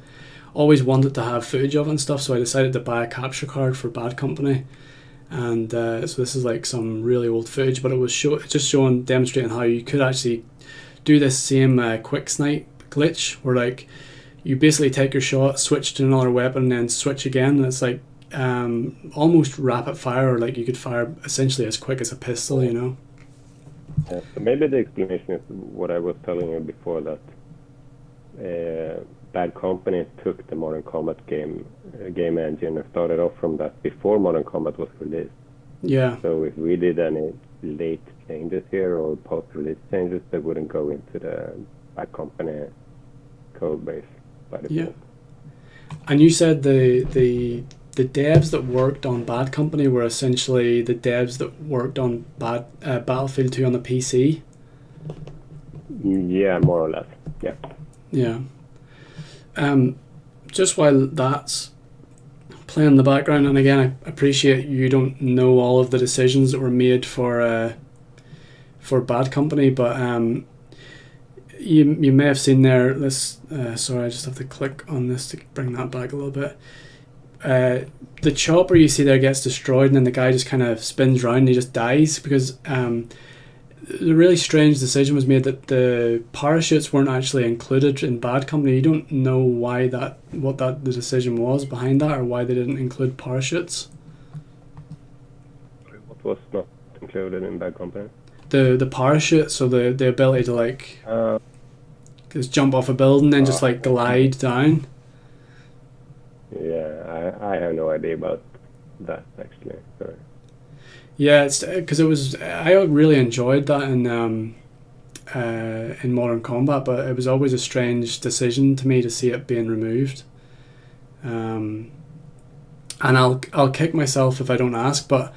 always wanted to have footage of it and stuff, so I decided to buy a capture card for Bad Company. And so this is like some really old footage, but it was demonstrating how you could actually do this same quick snipe glitch where like you basically take your shot, switch to another weapon, and then switch again, and it's like almost rapid fire, or like you could fire essentially as quick as a pistol, you know. So maybe the explanation is what I was telling you before, that Bad Company took the Modern Combat game engine and started off from that before Modern Combat was released. Yeah. So if we did any late changes here or post-release changes, they wouldn't go into the Bad Company code base by default. Yeah. And you said the devs that worked on Bad Company were essentially the devs that worked on Battlefield 2 on the PC? Yeah, more or less. Yeah. Yeah. Just while that's playing in the background, and again, I appreciate you don't know all of the decisions that were made for Bad Company, but you may have seen there. Sorry, I just have to click on this to bring that back a little bit. The chopper you see there gets destroyed, and then the guy just kind of spins around and he just dies because the really strange decision was made that the parachutes weren't actually included in Bad Company. You don't know what the decision was behind that, or why they didn't include parachutes. What was not included in Bad Company? The parachute, so the ability to like just jump off a building and just like glide down. Yeah, I have no idea about that actually. Sorry. Yeah, it's because I really enjoyed that in Modern Combat, but it was always a strange decision to me to see it being removed. And I'll kick myself if I don't ask, but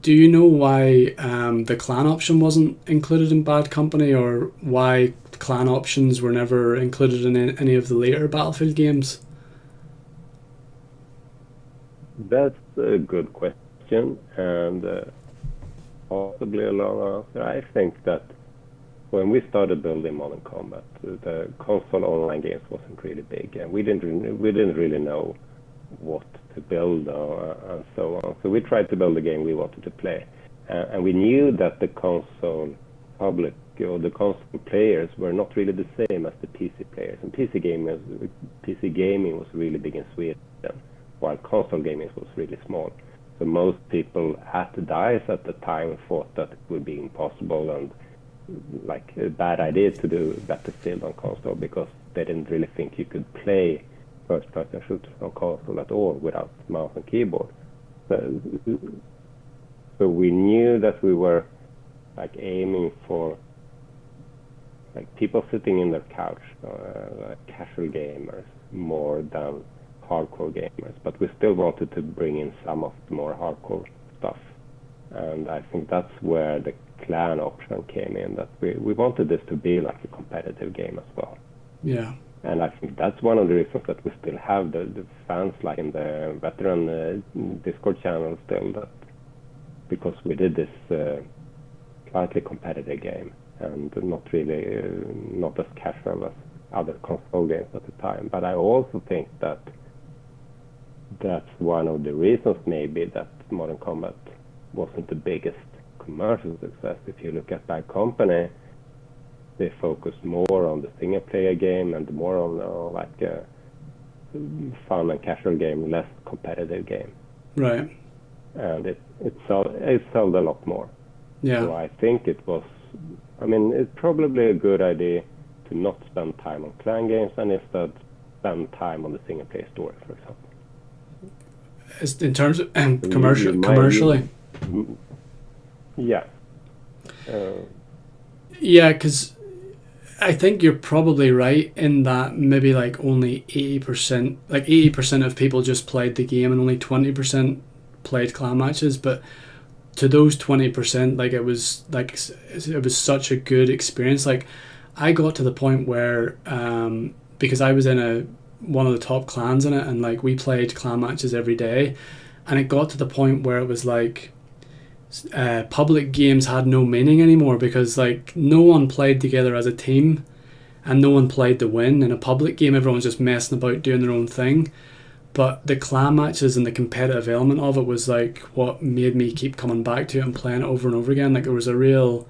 do you know why the clan option wasn't included in Bad Company, or why clan options were never included in any of the later Battlefield games? That's a good question, and possibly a long answer. I think that when we started building Modern Combat, the console online games wasn't really big, and we didn't really know what to build and so on. So we tried to build a game we wanted to play, and we knew that the console public or the console players were not really the same as the PC players. And PC gaming was really big in Sweden, while console gaming was really small. So most people at DICE at the time thought that it would be impossible and like a bad idea to do Battlefield on console, because they didn't really think you could play first-person shooters on console at all without mouse and keyboard. So we knew that we were like aiming for like people sitting in their couch, like casual gamers more than hardcore gamers, but we still wanted to bring in some of the more hardcore stuff, and I think that's where the clan option came in, that we wanted this to be like a competitive game as well. Yeah. And I think that's one of the reasons that we still have the fans like in the veteran Discord channel still, that because we did this slightly competitive game and not as casual as other console games at the time. But I also think that that's one of the reasons maybe that Modern Combat wasn't the biggest commercial success. If you look at Bad Company, they focused more on the single player game and more on like a fun and casual game, less competitive game. Right. And it sold a lot more. Yeah. So I think it's probably a good idea to not spend time on clan games and instead spend time on the single player story, for example. In terms of commercially? Yeah. Yeah, because I think you're probably right in that maybe like only 80% of people just played the game and only 20% played clan matches, but to those 20%, like it was such a good experience. Like I got to the point where because I was in one of the top clans in it, and like we played clan matches every day, and it got to the point where it was like public games had no meaning anymore, because like no one played together as a team and no one played to win. In a public game, everyone's just messing about doing their own thing. But the clan matches and the competitive element of it was like what made me keep coming back to it and playing it over and over again. Like there was a real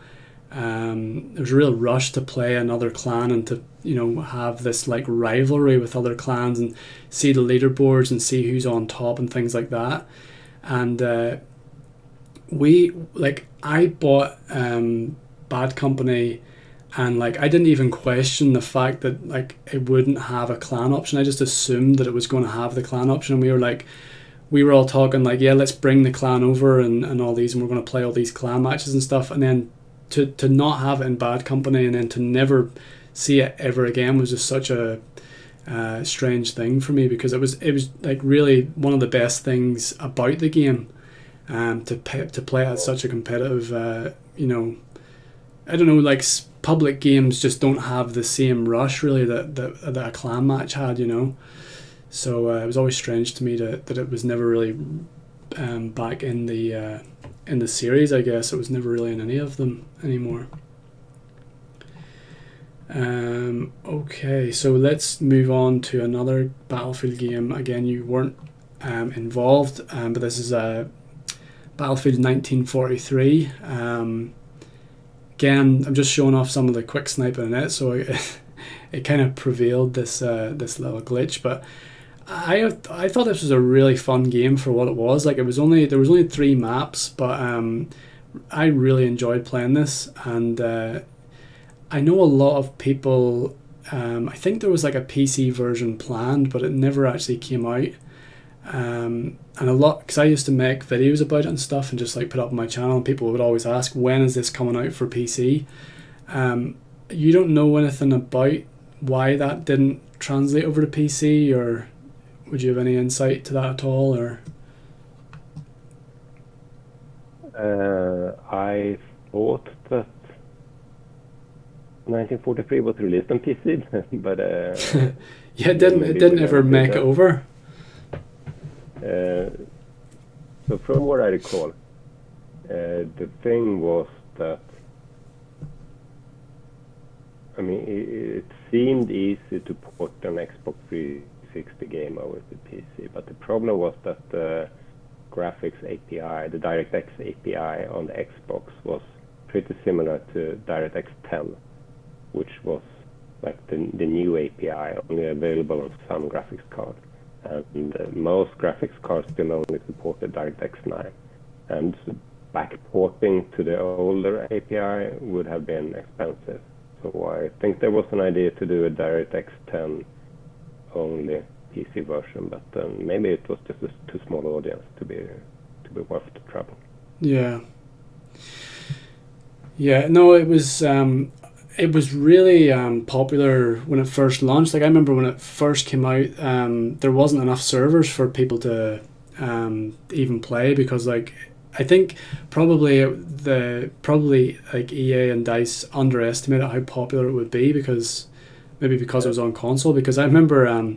rush to play another clan and to, you know, have this like rivalry with other clans and see the leaderboards and see who's on top and things like that. And I bought Bad Company, and like I didn't even question the fact that like it wouldn't have a clan option. I just assumed that it was going to have the clan option, and we were all talking like, yeah, let's bring the clan over and all these, and we're going to play all these clan matches and stuff. And then to not have it in Bad Company and then to never see it ever again was just such a strange thing for me, because it was like really one of the best things about the game. To play at such a competitive, you know, I don't know, like public games just don't have the same rush really that a clan match had, you know. So it was always strange to me that it was never really back in the series. I guess it was never really in any of them anymore. Okay, so let's move on to another Battlefield game. Again, you weren't involved, but this is a Battlefield 1943. Again, I'm just showing off some of the quick sniping in it, so it kind of prevailed this little glitch. But I thought this was a really fun game for what it was. Like there was only 3 maps, but I really enjoyed playing this, and I know a lot of people. I think there was like a PC version planned, but it never actually came out. And a lot, because I used to make videos about it and stuff and just like put up on my channel, and people would always ask, when is this coming out for PC? You don't know anything about why that didn't translate over to PC, or would you have any insight to that at all? Or I thought that 1943 was released on PC, but yeah, it didn't ever make it over. So from what I recall, the thing was that, I mean, it seemed easy to port an Xbox 360 game over to PC, but the problem was that the graphics API, the DirectX API on the Xbox, was pretty similar to DirectX 10, which was like the new API, only available on some graphics cards. And most graphics cards still only supported DirectX 9, and backporting to the older API would have been expensive. So I think there was an idea to do a DirectX 10 only PC version, but maybe it was just a too small audience to be worth the trouble. Yeah. No, it was really popular when it first launched. Like I remember when it first came out, there wasn't enough servers for people to even play, because like I think probably like EA and DICE underestimated how popular it would be, because it was on console. Because I remember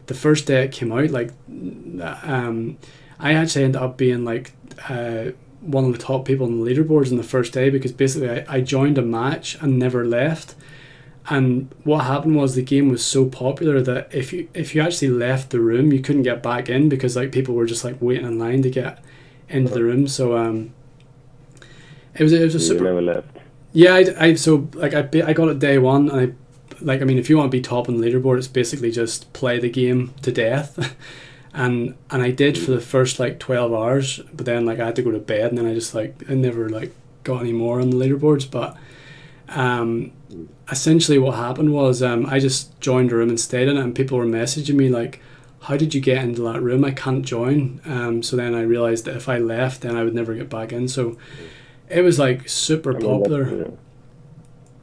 the first day it came out, like I actually ended up being like one of the top people on the leaderboards in the first day, because basically I joined a match and never left. And what happened was the game was so popular that if you actually left the room, you couldn't get back in, because like people were just like waiting in line to get into the room. So It was a You super. never left. Yeah, I got it day one, and I mean, if you want to be top on the leaderboard, it's basically just play the game to death, and I did for the first like 12 hours, but then like I had to go to bed, and then I never like got any more on the leaderboards, but um, essentially what happened was I just joined a room and stayed in it, and people were messaging me like, how did you get into that room? I can't join. So then I realized that if I left, then I would never get back in. So it was like super I mean, popular.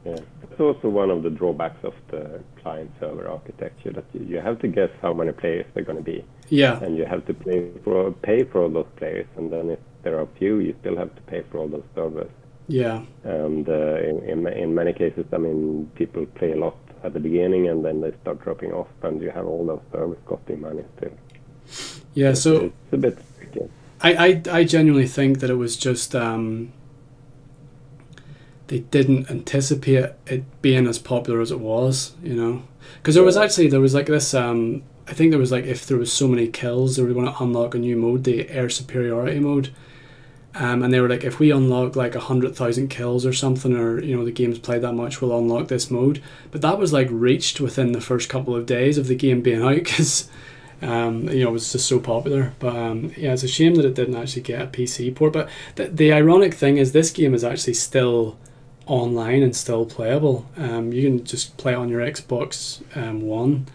yeah. It's also one of the drawbacks of the client server architecture that you have to guess how many players there are going to be, Yeah, and you have to pay for all those players, and then if there are few, you still have to pay for all those servers. yeah, And in many cases, I mean, people play a lot at the beginning, and then they start dropping off, and you have all those servers costing money still. yeah. So It's a bit tricky. I genuinely think that it was just they didn't anticipate it being as popular as it was, you know, because there was like this I think there was like, if there was so many kills, they were going to unlock a new mode, the air superiority mode. And they were like, if we unlock like 100,000 kills or something, or you know the game's played that much, we'll unlock this mode. But that was like reached within the first couple of days of the game being out, because you know, it was just so popular. But yeah, it's a shame that it didn't actually get a PC port. But the ironic thing is, this game is actually still online and still playable. You can just play it on your Xbox One.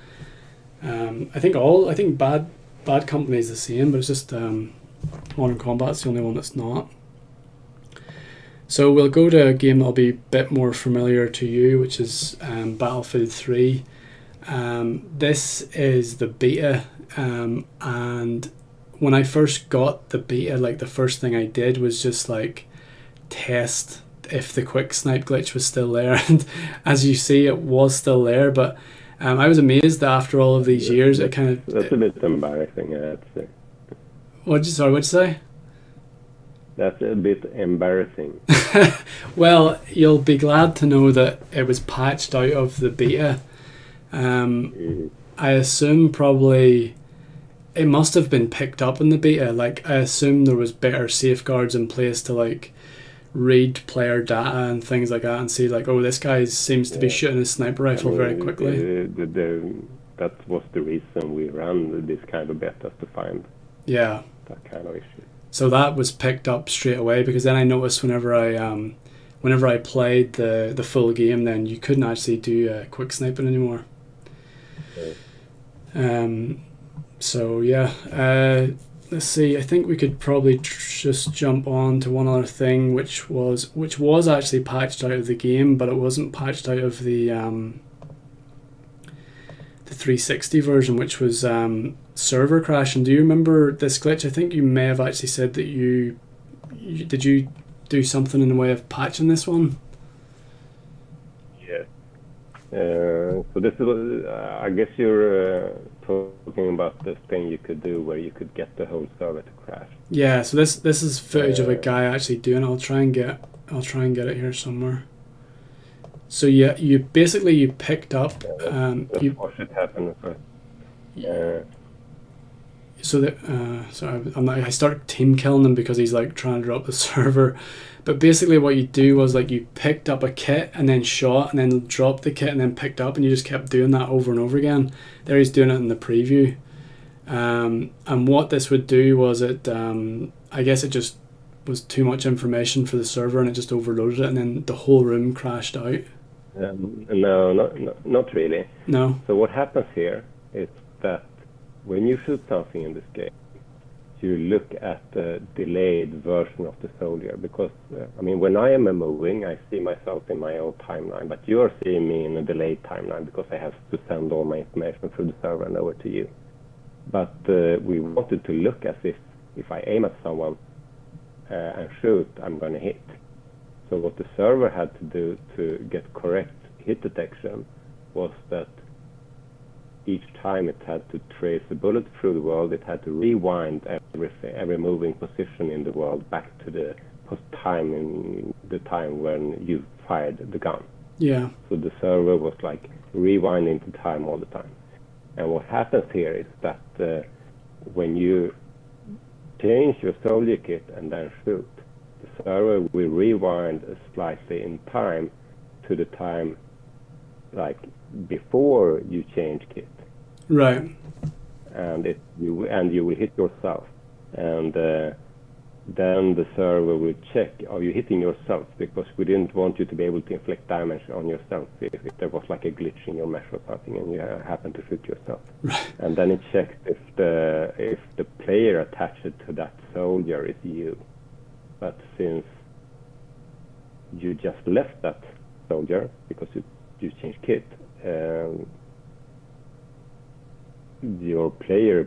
I think Bad Company is the same, but it's just Modern Combat's the only one that's not. So we'll go to a game that'll be a bit more familiar to you, which is Battlefield 3. This is the beta, and when I first got the beta, like the first thing I did was just like test if the quick snipe glitch was still there, and as you see, it was still there. But I was amazed that after all of these years, it kind of That's a bit embarrassing, I have to say. What'd you say? That's a bit embarrassing. Well, you'll be glad to know that it was patched out of the beta. I assume probably it must have been picked up in the beta. Like, I assume there was better safeguards in place to like read player data and things like that, and see like, oh, this guy seems to be shooting his sniper rifle very quickly. That was the reason we ran this kind of betas, to find Yeah. that kind of issue. So that was picked up straight away, because then I noticed whenever I played the full game, then you couldn't actually do quick sniping anymore. Okay. So yeah, let's see. I think we could probably just jump on to one other thing, which was actually patched out of the game, but it wasn't patched out of the 360 version, which was server crash. And do you remember this glitch? I think you may have actually said that you do something in the way of patching this one? Yeah. So this is, I guess you're talking about this thing you could do where you could get the whole server to crash. Yeah. So this is footage of a guy actually doing it. I'll try and get it here somewhere. So yeah, you picked up. You watch it happen first. So that I start team killing him because he's like trying to drop the server. But basically what you do was like you picked up a kit and then shot and then dropped the kit and then picked up, and you just kept doing that over and over again. There he's doing it in the preview. And what this would do was I guess it just was too much information for the server and it just overloaded it, and then the whole room crashed out. No, not really. No. So what happens here is that when you shoot something in this game, you look at the delayed version of the soldier, because I mean, when I am moving, I see myself in my own timeline, but you are seeing me in a delayed timeline because I have to send all my information through the server and over to you. But we wanted to look as if I aim at someone and shoot, I'm going to hit. So what the server had to do to get correct hit detection was that each time it had to trace a bullet through the world, it had to rewind every moving position in the world back to the time in the time when you fired the gun. Yeah. So the server was like rewinding the time all the time. And what happens here is that when you change your soldier kit and then shoot, the server will rewind slightly in time to the time like before you change kit, Right. and you will hit yourself, and then the server will check, are you hitting yourself? Because we didn't want you to be able to inflict damage on yourself if there was like a glitch in your mesh or something and you happen to shoot yourself. Right. And then it checks if the player attached to that soldier is you. But since you just left that soldier because you changed kit, your player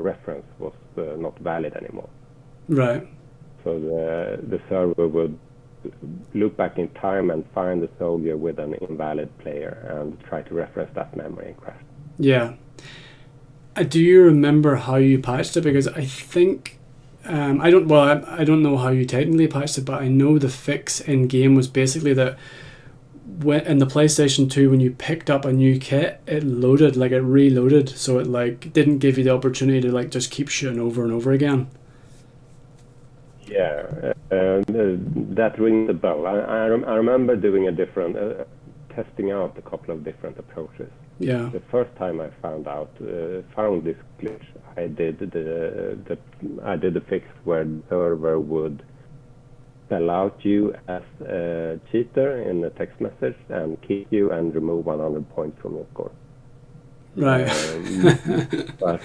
reference was not valid anymore. Right. So the server would look back in time and find the soldier with an invalid player and try to reference that memory and crash. Yeah. Do you remember how you patched it? Because I think I don't know how you technically patched it, but I know the fix in game was basically that in the PlayStation 2, when you picked up a new kit, it reloaded, so it like didn't give you the opportunity to like just keep shooting over and over again. Yeah, that rings a bell. I remember doing testing out a couple of different approaches. Yeah. The first time I found this glitch, I did the fix where the server would spell out you as a cheater in a text message and kick you and remove 100 points from your score. Right. But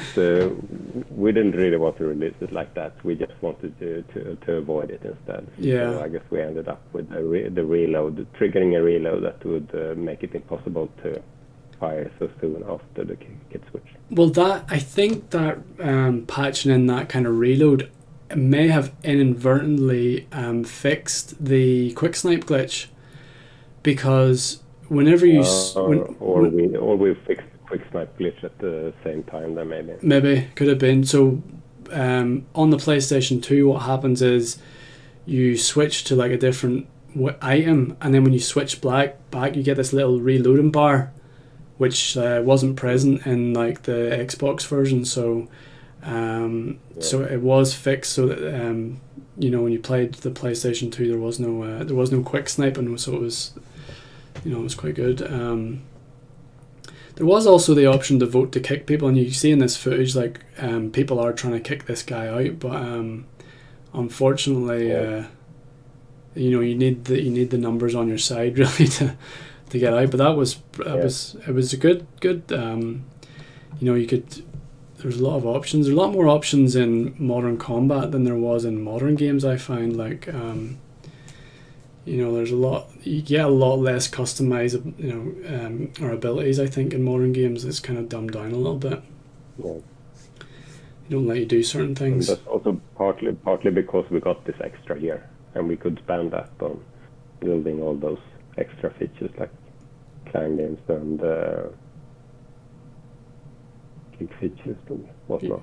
we didn't really want to release it like that. We just wanted to avoid it instead. Yeah. So I guess we ended up with the reload, triggering a reload that would make it impossible to fire so soon after the kit switch. Well, I think that patching in that kind of reload may have inadvertently fixed the quick snipe glitch, because whenever you we fixed quick snipe glitch at the same time, then maybe could have been. So on the PlayStation 2, what happens is you switch to like a different item, and then when you switch back you get this little reloading bar, which wasn't present in like the Xbox version. So so it was fixed so that when you played the PlayStation 2, there was no quick sniping, so it was it was quite good. There was also the option to vote to kick people, and you see in this footage like people are trying to kick this guy out, but unfortunately you need the numbers on your side really to get out. But it was a good you could. There's a lot of options. There's a lot more options in Modern Combat than there was in modern games, I find. Like, there's a lot. You get a lot less customized, or abilities. I think in modern games, it's kind of dumbed down a little bit. Yeah. They don't let you do certain things. And that's also partly because we got this extra year, and we could spend that on building all those extra features like clan games and features and whatnot.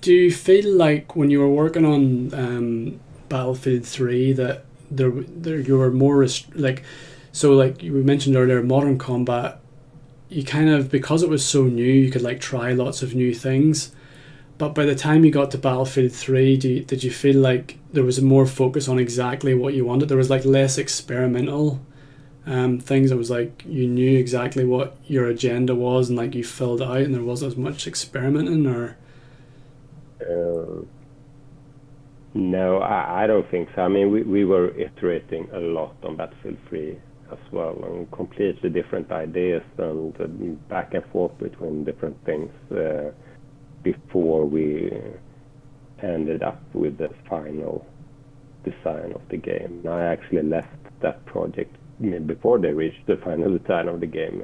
Do you feel like when you were working on Battlefield 3 that there you were more like you mentioned earlier, Modern Combat, you kind of, because it was so new, you could like try lots of new things, but by the time you got to Battlefield 3, did you feel like there was more focus on exactly what you wanted? There was like less experimental things. It was like you knew exactly what your agenda was and like you filled it out, and there wasn't as much experimenting, or no, I don't think so. I mean, we were iterating a lot on Battlefield 3 as well, on completely different ideas and back and forth between different things before we ended up with the final design of the game. I actually left that project before they reached the final design of the game.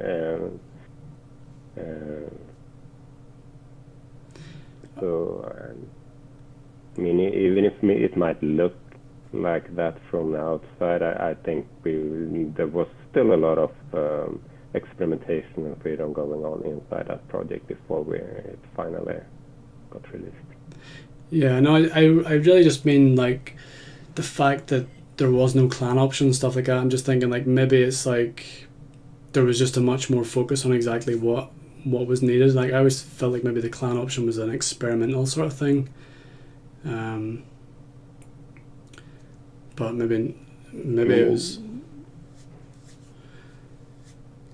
I mean, even if it might look like that from the outside, I think there was still a lot of experimentation and freedom going on inside that project before it finally got released. Yeah, no, I really just mean like the fact that there was no clan option, stuff like that. I'm just thinking like maybe it's like there was just a much more focus on exactly what was needed. Like I always felt like maybe the clan option was an experimental sort of thing. but maybe it was.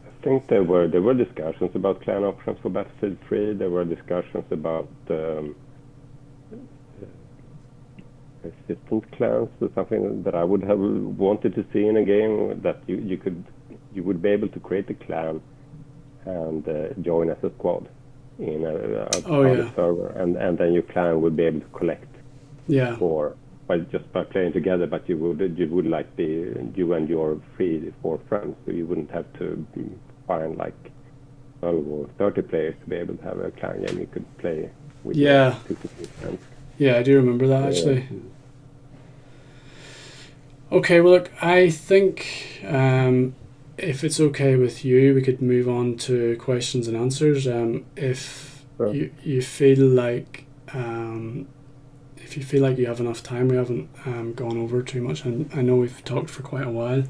I think there were discussions about clan options for Battlefield 3. There were discussions about assistant clans, or something that I would have wanted to see in a game, that you would be able to create a clan and join as a squad in a server, and then your clan would be able to collect by playing together. But you would like you and your 3-4 friends, so you wouldn't have to find like 12 or 30 players to be able to have a clan game. You could play with 2 to 3 friends. Yeah, I do remember that actually. Okay, well look, I think if it's okay with you, we could move on to questions and answers. If you feel like you have enough time, we haven't gone over too much, and I know we've talked for quite a while.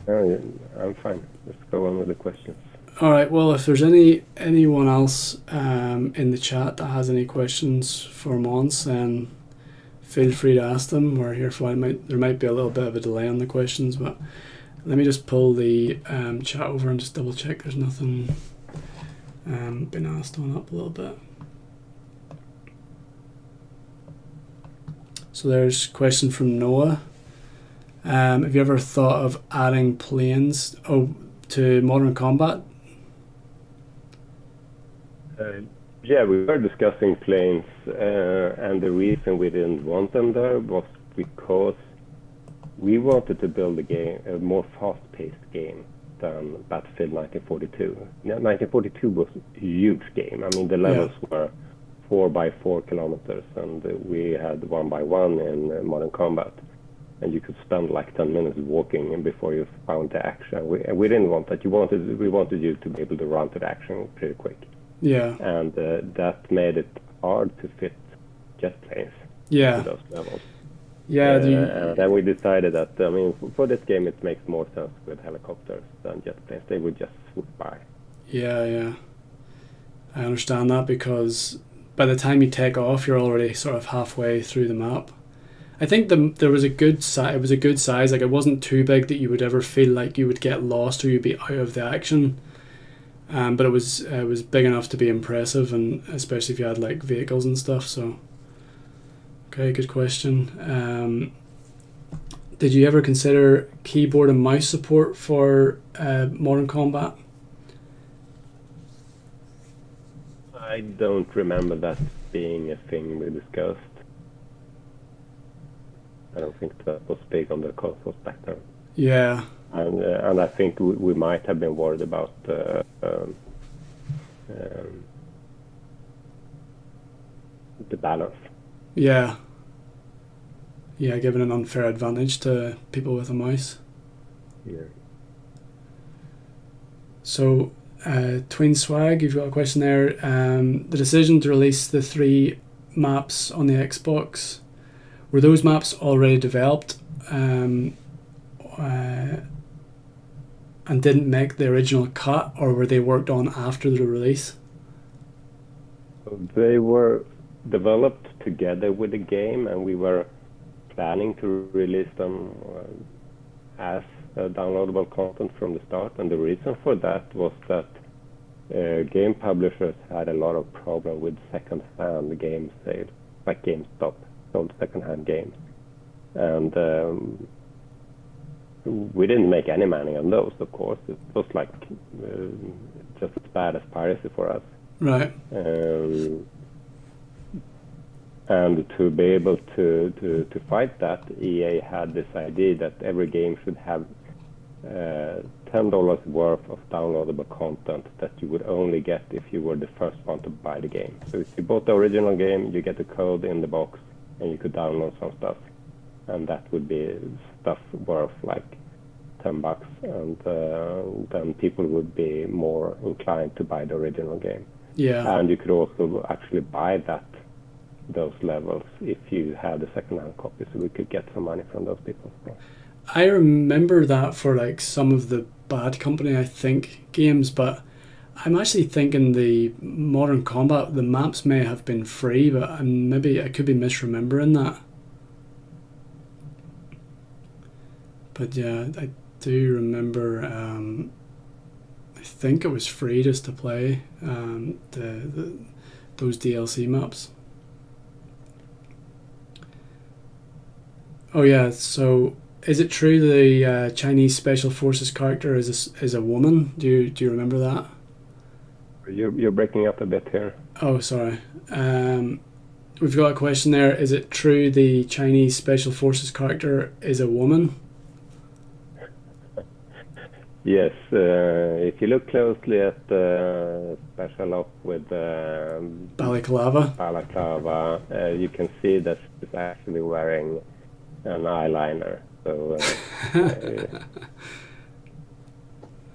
I'm fine. Let's go on with the questions. All right. Well, if there's anyone else in the chat that has any questions for Måns, then feel free to ask them. We're here for it. There might be a little bit of a delay on the questions, but let me just pull the chat over and just double check there's nothing been asked on up a little bit. So there's a question from Noah. Have you ever thought of adding planes to Modern Combat? Yeah, we were discussing planes, and the reason we didn't want them there was because we wanted to build a more fast-paced game than Battlefield 1942. 1942 was a huge game. I mean, the levels were 4 by 4 kilometers, and we had 1 by 1 in Modern Combat. And you could spend like 10 minutes walking before you found the action. We didn't want that. We wanted you to be able to run to the action pretty quick. Yeah. And that made it hard to fit jet planes to those levels. Yeah. And then we decided that, I mean, for this game it makes more sense with helicopters than jet planes. They would just swoop by. Yeah. I understand that, because by the time you take off, you're already sort of halfway through the map. I think there was a good size. It was a good size. Like, it wasn't too big that you would ever feel like you would get lost or you'd be out of the action. But it was big enough to be impressive, and especially if you had like vehicles and stuff. So, okay, good question. Did you ever consider keyboard and mouse support for Modern Combat? I don't remember that being a thing we discussed. I don't think that was big on the consoles back then. Yeah. And I think we might have been worried about the balance. Yeah, giving an unfair advantage to people with a mouse. Yeah. So, Twin Swag, you've got a question there. The decision to release the 3 maps on the Xbox, were those maps already developed and didn't make the original cut, or were they worked on after the release? They were developed together with the game, and we were planning to release them as downloadable content from the start. And the reason for that was that game publishers had a lot of problem with second-hand game sales, like GameStop sold second-hand games, and we didn't make any money on those. Of course, it was like just as bad as piracy for us. Right. And to be able to fight that, EA had this idea that every game should have $10 worth of downloadable content that you would only get if you were the first one to buy the game. So if you bought the original game, you get the code in the box, and you could download some stuff, and that would be stuff worth like $10, and then people would be more inclined to buy the original game. Yeah. And you could also actually buy those levels if you had a second-hand copy, so we could get some money from those people. I remember that for like some of the Bad Company, I think, games, but I'm actually thinking the Modern Combat, the maps may have been free, but maybe I could be misremembering that. But yeah, I do remember. I think it was free just to play those DLC maps. Oh yeah, so is it true the Chinese Special Forces character is a woman? Do you remember that? You're breaking up a bit here. Oh, sorry. We've got a question there. Is it true the Chinese Special Forces character is a woman? Yes, if you look closely at the special op with Balaclava. You can see that she's actually wearing an eyeliner. So,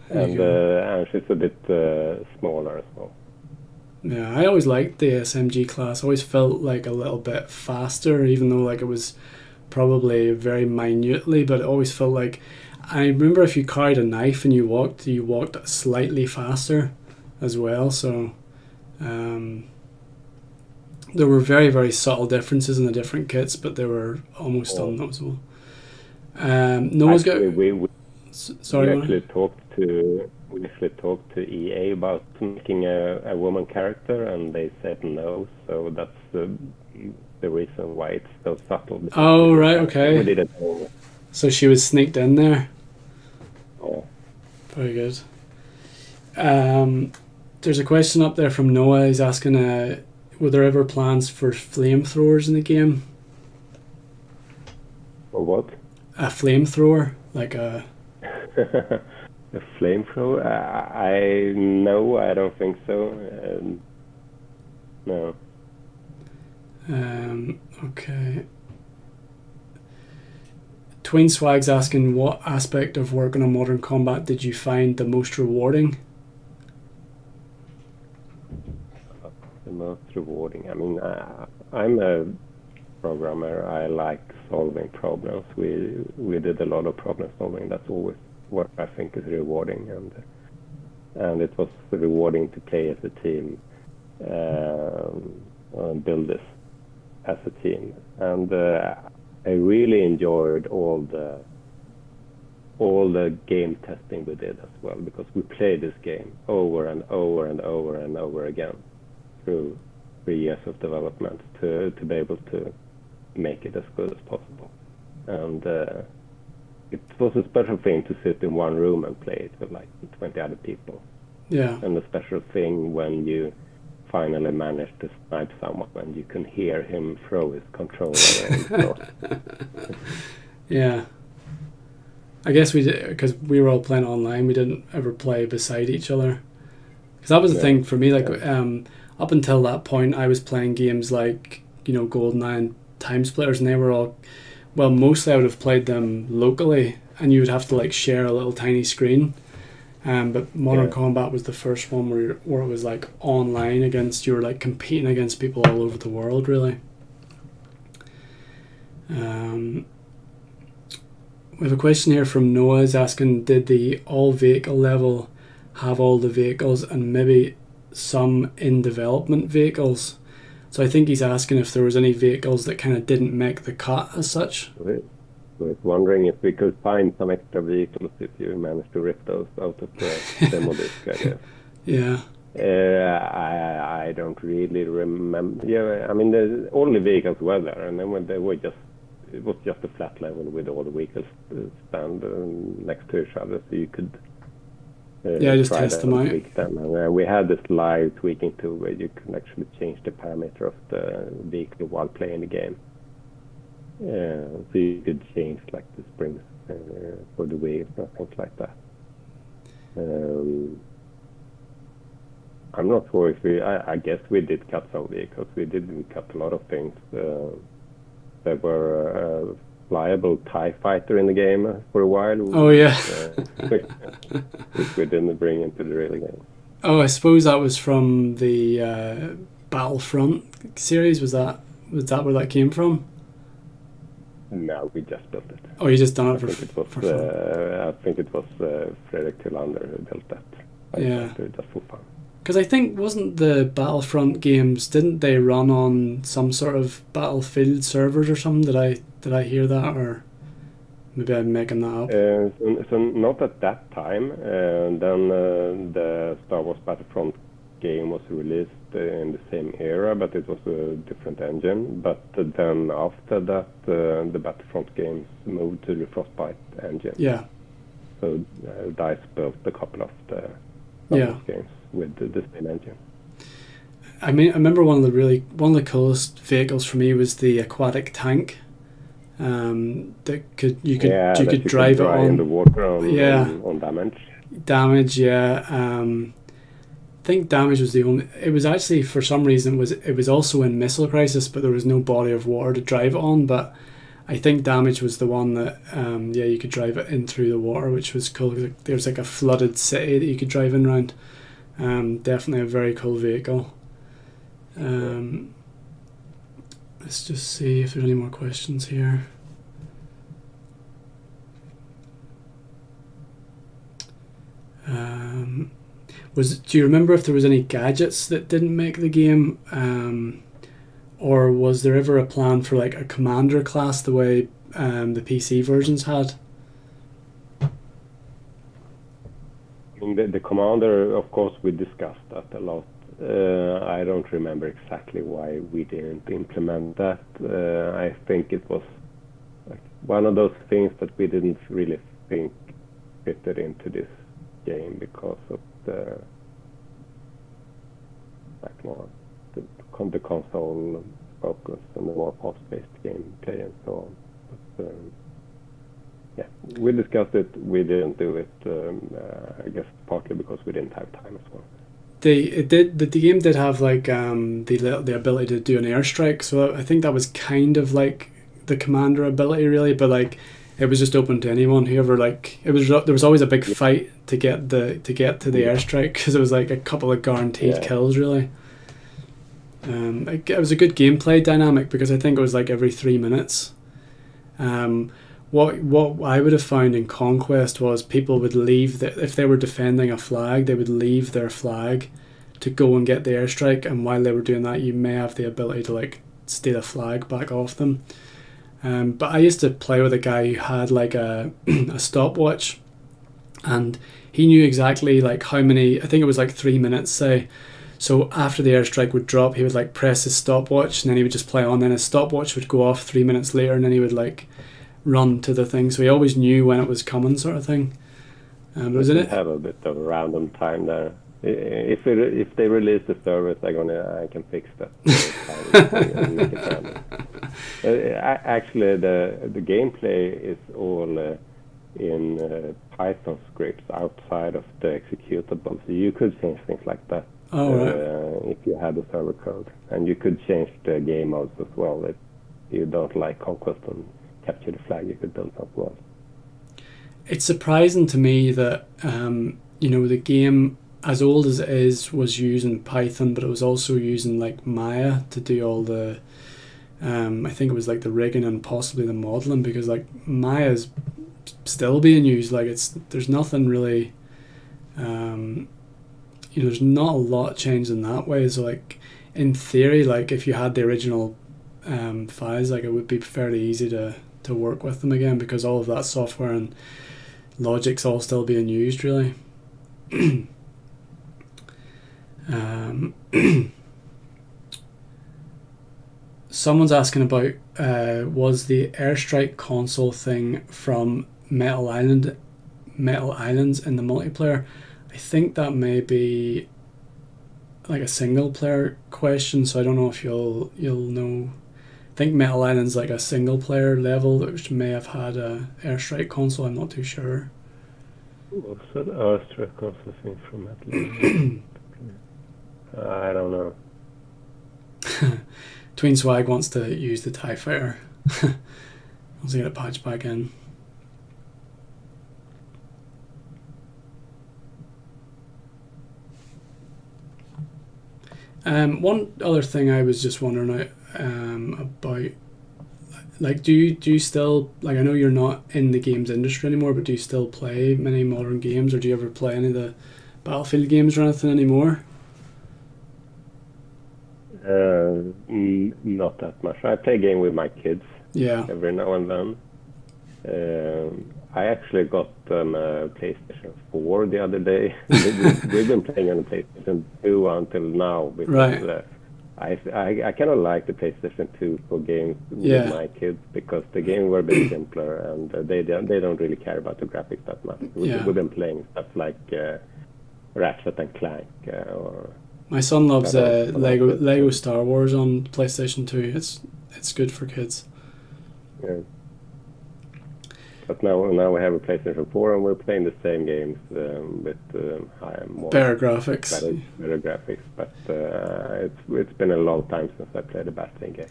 and she's a bit smaller as well. Yeah, I always liked the SMG class. I always felt like a little bit faster, even though like it was probably very minutely, but it always felt like, I remember if you carried a knife and you walked slightly faster as well. So there were very, very subtle differences in the different kits, but they were almost unnoticeable. Noah's actually, got... Sorry, we actually talked to EA about making a woman character, and they said no. So that's the reason why it's so subtle. Oh, right, okay. We did it. So she was sneaked in there. Oh. Very good. There's a question up there from Noah. He's asking, were there ever plans for flamethrowers in the game? Or what? A flamethrower, like a... A flamethrower? I don't think so. No. Okay. Twin Swag's asking, what aspect of working on Modern Combat did you find the most rewarding? The most rewarding? I mean, I'm a programmer. I like solving problems. We did a lot of problem solving. That's always what I think is rewarding, and it was rewarding to play as a team, and build this as a team, and I really enjoyed all the game testing we did as well, because we played this game over and over and over and over again through 3 years of development to be able to make it as good as possible, and it was a special thing to sit in one room and play it with like 20 other people. Yeah. And a special thing when you finally manage to snipe someone and you can hear him throw his controller and stuff. Yeah. I guess we did, because we were all playing online, we didn't ever play beside each other. Because that was the thing for me, like up until that point I was playing games like, GoldenEye and Time Splitters, and they were all... Well, mostly I would have played them locally, and you would have to like share a little tiny screen. But Modern Combat was the first one where it was like online against, you were like competing against people all over the world, really. We have a question here from Noah. Is asking, did the all vehicle level have all the vehicles and maybe some in development vehicles? So I think he's asking if there was any vehicles that kind of didn't make the cut as such. I was wondering if we could find some extra vehicles if you managed to rip those out of the demo disc, I guess. Yeah. I don't really remember. Yeah, I mean, all the vehicles were there, and then when it was just a flat level with all the vehicles stand next to each other, so you could just test them out. Tweak them. And we had this live tweaking tool where you can actually change the parameter of the vehicle while playing the game. So you could change like the springs for the wheels and things like that. I'm not sure if I guess we did cut some vehicles. We cut a lot of things. There were flyable TIE fighter in the game for a while. Oh yeah. Which we didn't bring into the real game. Oh, I suppose that was from the Battlefront series. Was that where that came from? No, we just built it. Oh, you just done it for fun. I think it was Fredrik Tillander who built that. Yeah. Just for fun. Because I think, wasn't the Battlefront games, didn't they run on some sort of Battlefield servers or something? Did I hear that, or Maybe I'm making that up. So not at that time. Then the Star Wars Battlefront game was released in the same era, but it was a different engine. But then after that, the Battlefront games moved to the Frostbite engine. Yeah. So DICE built a couple of the Star Wars games with the same engine. I mean, I remember one of the coolest vehicles for me was the Aquatic Tank. That you could drive it on in the water on damage. I think damage was the only. It was actually, for some reason, it was also in Missile Crisis, but there was no body of water to drive it on. But I think damage was the one that you could drive it in through the water, which was cool. There's like a flooded city that you could drive in around. Definitely a very cool vehicle. Let's just see if there's any more questions here. Do you remember if there was any gadgets that didn't make the game, or was there ever a plan for like a commander class the way the PC versions had? I mean, the commander, of course, we discussed that a lot. I don't remember exactly why we didn't implement that. I think it was like one of those things that we didn't really think fitted into this game because of the console focus and the more path-based gameplay and so on. But, we discussed it. We didn't do it. I guess partly because we didn't have time as well. The game did have like the ability to do an airstrike, so I think that was kind of like the commander ability really, but like it was just open to anyone, whoever like there was always a big fight to get to the airstrike because it was like a couple of guaranteed kills really. It was a good gameplay dynamic because I think it was like every 3 minutes. What I would have found in Conquest was people would leave if they were defending a flag, they would leave their flag to go and get the airstrike, and while they were doing that, you may have the ability to like steal a flag back off them. But I used to play with a guy who had like a stopwatch, and he knew exactly like how many. I think it was like 3 minutes, say. So after the airstrike would drop, he would like press his stopwatch, and then he would just play on. Then his stopwatch would go off 3 minutes later, and then he would like run to the thing. So he always knew when it was coming, sort of thing. But was it? Have a bit of a random time there. If they release the service, I can fix that. And make it random. Actually, the gameplay is all in Python scripts outside of the executable. So you could change things like that. Oh, right. If you had the server code, and you could change the game modes as well. If you don't like Conquest and capture the flag, you could build something else. It's surprising to me that the game, as old as it is, was using Python, but it was also using like Maya to do all the I think it was like the rigging and possibly the modeling, because like Maya's still being used. Like there's nothing really there's not a lot changed in that way. So like in theory, like if you had the original files, like it would be fairly easy to work with them again, because all of that software and logic's all still being used really. Someone's asking about was the airstrike console thing from Metal Islands in the multiplayer. I think that may be like a single player question, so I don't know if you'll know. I think Metal Island's like a single player level which may have had a airstrike console. I'm not too sure. What's that airstrike console thing from Metal Island? I don't know. Tween Swag wants to use the TIE Fighter. Wants to get it patched back in. One other thing I was just wondering about, like, do you still, like, I know you're not in the games industry anymore, but do you still play many modern games, or do you ever play any of the Battlefield games or anything anymore? Not that much. I play a game with my kids. Yeah. Every now and then. I actually got a PlayStation 4 the other day. We've been playing on the PlayStation 2 until now because Right. I kind of like the PlayStation 2 for games Yeah. with my kids because the games were a bit simpler and they don't really care about the graphics that much. Yeah. We've been playing stuff like Ratchet and Clank or My son loves Shadows of Lego Star Wars on PlayStation 2. It's good for kids. yeah. But now we have a PlayStation 4 and we're playing the same games with more Better graphics. better graphics. But it's been a long time since I played a Battling game.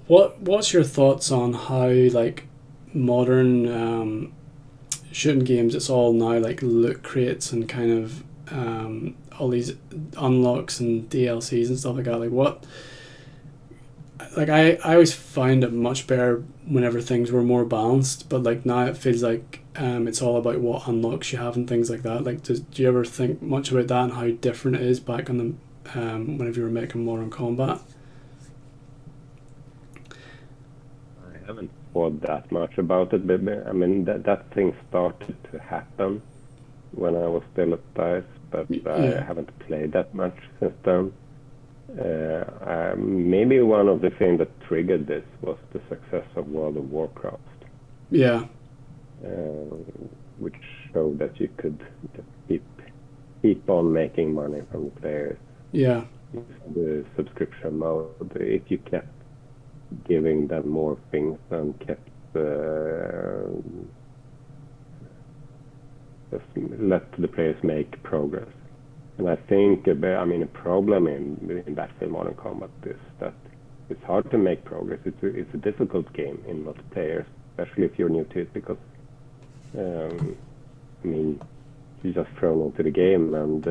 What's your thoughts on how like modern shooting games? It's all now like loot crates and kind of all these unlocks and DLCs and stuff like that. Like what? Like I always find it much better whenever things were more balanced, but like now it feels like it's all about what unlocks you have and things like that. Like do you ever think much about that and how different it is back on the whenever you were making Modern Combat? I haven't thought that much about it, but I mean that thing started to happen when I was still at DICE, but I haven't played that much since then. Maybe one of the things that triggered this was the success of World of Warcraft. Yeah. Which showed that you could just keep on making money from the players. Yeah. The subscription mode, if you kept giving them more things and kept just let the players make progress. And I think, a problem in Battlefield Modern Combat is that it's hard to make progress. It's a difficult game in multiplayer, especially if you're new to it, because you're just thrown into the game and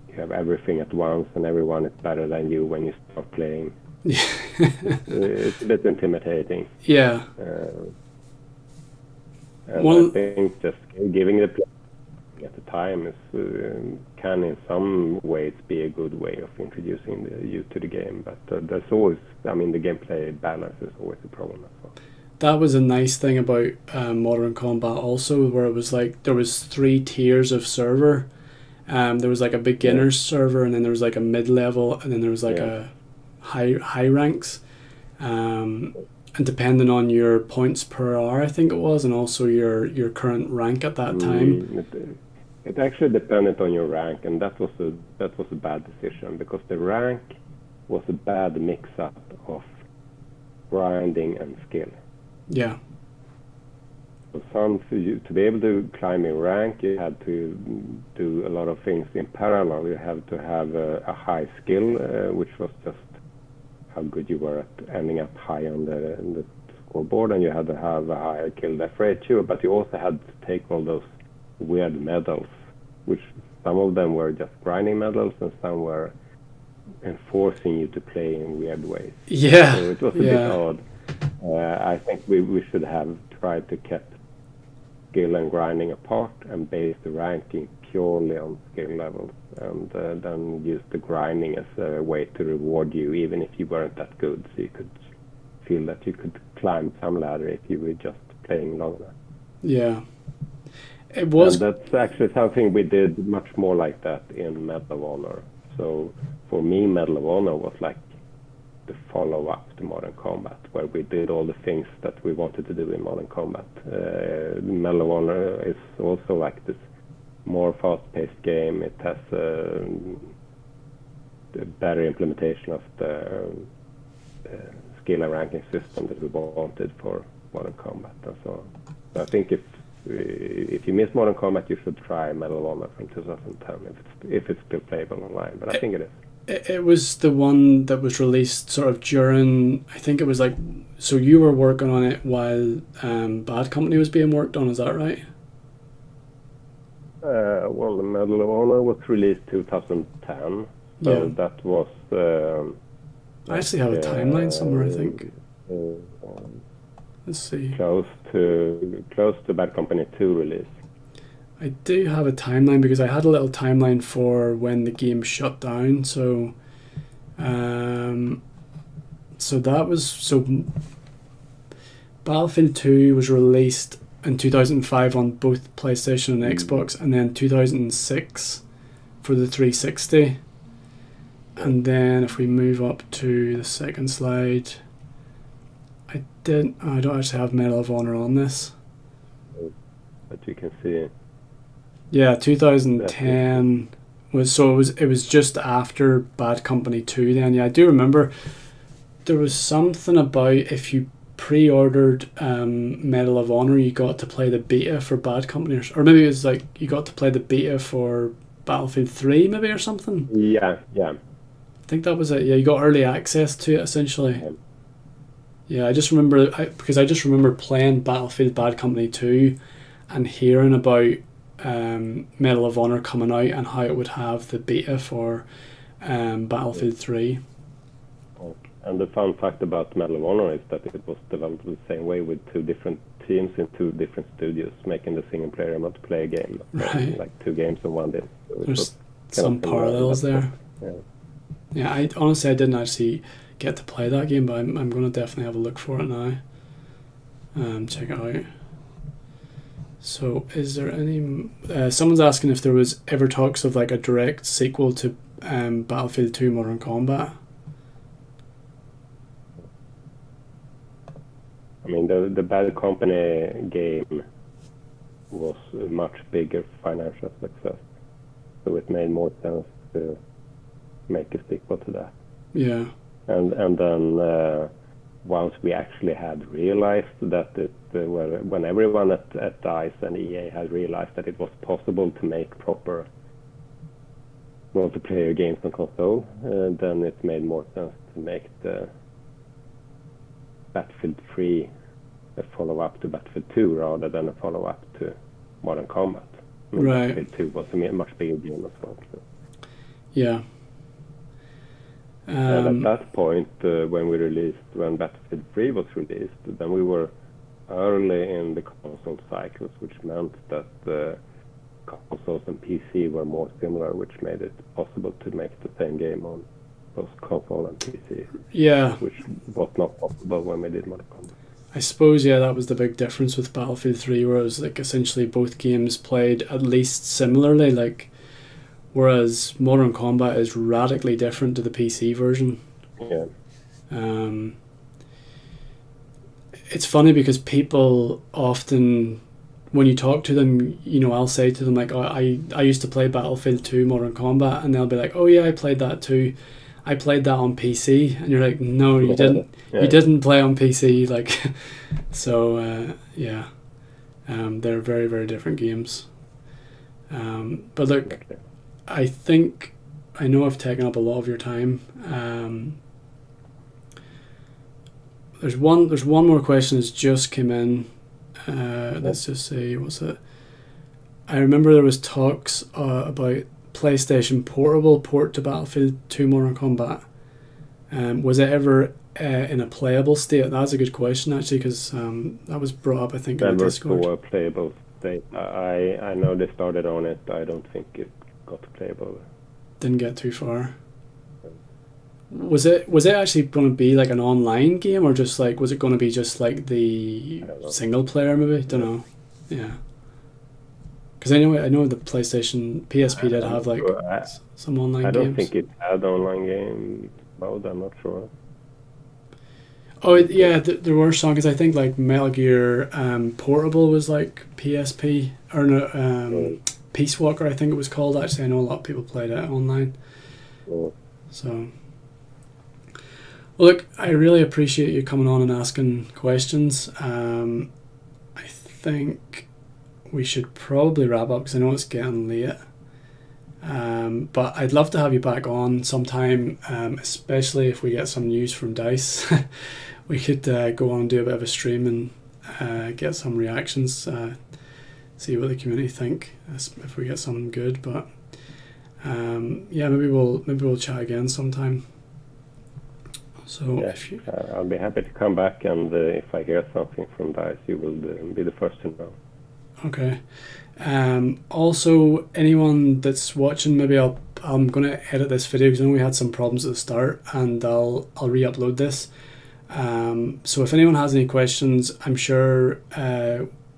you have everything at once, and everyone is better than you when you start playing. It's a bit intimidating. Yeah. And I think just giving the play at the time is can in some ways be a good way of introducing you to the game, but there's always, the gameplay balance is always a problem as well. That was a nice thing about Modern Combat also, where it was like there was 3 tiers of server. There was like a beginner's server, and then there was like a mid-level, and then there was like a high ranks. And depending on your points per hour, I think it was, and also your current rank at that time. It actually depended on your rank, and that was a bad decision, because the rank was a bad mix-up of grinding and skill. Yeah. So to be able to climb in rank, you had to do a lot of things in parallel. You had to have a high skill, which was just how good you were at ending up high on the scoreboard, and you had to have a higher kill death ratio, but you also had to take all those weird medals, which some of them were just grinding medals and some were enforcing you to play in weird ways. Yeah. So it was a bit odd. I think we should have tried to keep skill and grinding apart and base the ranking purely on skill levels, and then use the grinding as a way to reward you even if you weren't that good, so you could feel that you could climb some ladder if you were just playing long enough. Yeah. It was. And that's actually something we did much more like that in Medal of Honor. So for me, Medal of Honor was like the follow-up to Modern Combat, where we did all the things that we wanted to do in Modern Combat. Medal of Honor is also like this more fast-paced game. It has a better implementation of the skill and ranking system that we wanted for Modern Combat and so on. So I think if you miss Modern Combat, you should try Medal of Honor from 2010 if it's still playable online, but I think it is. It was the one that was released sort of during, I think it was like, so you were working on it while Bad Company was being worked on, is that right? Well, the Medal of Honor was released 2010, so that was... I actually have a timeline somewhere, I think. Let's see. Close to Bad Company 2 release. I do have a timeline because I had a little timeline for when the game shut down. So, so that was Battlefield 2 was released in 2005 on both PlayStation and Xbox, and then 2006 for the 360. And then if we move up to the second slide, I don't actually have Medal of Honor on this. But you can see. Yeah, 2010 was it was just after Bad Company 2 then. Yeah, I do remember there was something about if you pre-ordered Medal of Honor, you got to play the beta for Bad Company, or maybe it was like you got to play the beta for Battlefield 3 maybe or something. Yeah. I think that was it. Yeah, you got early access to it essentially. Yeah, I just remember because I just remember playing Battlefield Bad Company 2 and hearing about Medal of Honor coming out and how it would have the beta for Battlefield 3. And the fun fact about Medal of Honor is that it was developed the same way with two different teams in two different studios making the single player and multiplayer game. Right. Like 2 games in one day. So there's some parallels there. Yeah, I honestly didn't actually get to play that game, but I'm going to definitely have a look for it now. Check it out. So is there any... someone's asking if there was ever talks of like a direct sequel to Battlefield 2 Modern Combat. I mean, the Bad Company game was a much bigger financial success, so it made more sense to make a sequel to that. Yeah. And then once we actually had realized that when everyone at DICE and EA had realized that it was possible to make proper multiplayer games on console, then it made more sense to make the Battlefield 3 a follow-up to Battlefield 2 rather than a follow-up to Modern Combat. I mean, right. Battlefield 2 was a much bigger game as well. So. Yeah. And at that point, when Battlefield 3 was released, then we were early in the console cycles, which meant that the consoles and PC were more similar, which made it possible to make the same game on both console and PC. Yeah. Which was not possible when we did Modern Combat. I suppose, yeah, that was the big difference with Battlefield 3, where it was like essentially both games played at least similarly, like whereas Modern Combat is radically different to the PC version. Yeah. It's funny because people often, when you talk to them, you know, I'll say to them like, oh, I used to play Battlefield 2 Modern Combat, and they'll be like, oh yeah, I played that too. I played that on PC, and you're like, no, you didn't. Yeah. You didn't play on PC, like. So yeah, they're very, very different games. But look, I think I know I've taken up a lot of your time. There's one more question that's just came in. Let's just see, what's it? I remember there was talks about PlayStation Portable port to Battlefield 2 Modern Combat. Was it ever in a playable state? That's a good question actually, because that was brought up I think in the Discord. Never for a playable state. I know they started on it. I don't think it got playable. Didn't get too far. Was it actually going to be like an online game, or just like was it going to be just like the single player maybe? Don't know. Yeah. Because I know the PlayStation PSP did have like some online games. I don't think it had online game mode. I'm not sure. Oh yeah, there were some, because I think like Metal Gear Portable was like PSP or no, Peace Walker I think it was called. Actually, I know a lot of people played it online. So, well, look, I really appreciate you coming on and asking questions. I think we should probably wrap up because I know it's getting late. But I'd love to have you back on sometime, especially if we get some news from DICE. We could go on and do a bit of a stream and get some reactions, see what the community think if we get something good. But yeah, maybe we'll chat again sometime. So yeah, I'll be happy to come back, and if I hear something from DICE, you will be the first to know. Okay. Also, anyone that's watching, maybe I'm going to edit this video because I know we had some problems at the start, and I'll re-upload this. So if anyone has any questions, I'm sure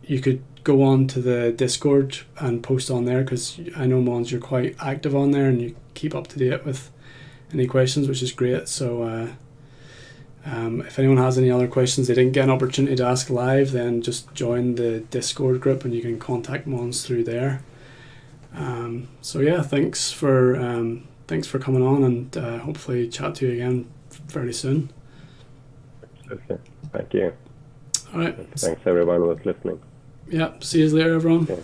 you could go on to the Discord and post on there, because I know, Måns, you're quite active on there and you keep up to date with any questions, which is great. So if anyone has any other questions they didn't get an opportunity to ask live, then just join the Discord group and you can contact Måns through there. So yeah, thanks for coming on, and hopefully chat to you again very soon. Okay. Thank you. All right. Thanks everyone who was listening. Yeah. See you later, everyone. Okay.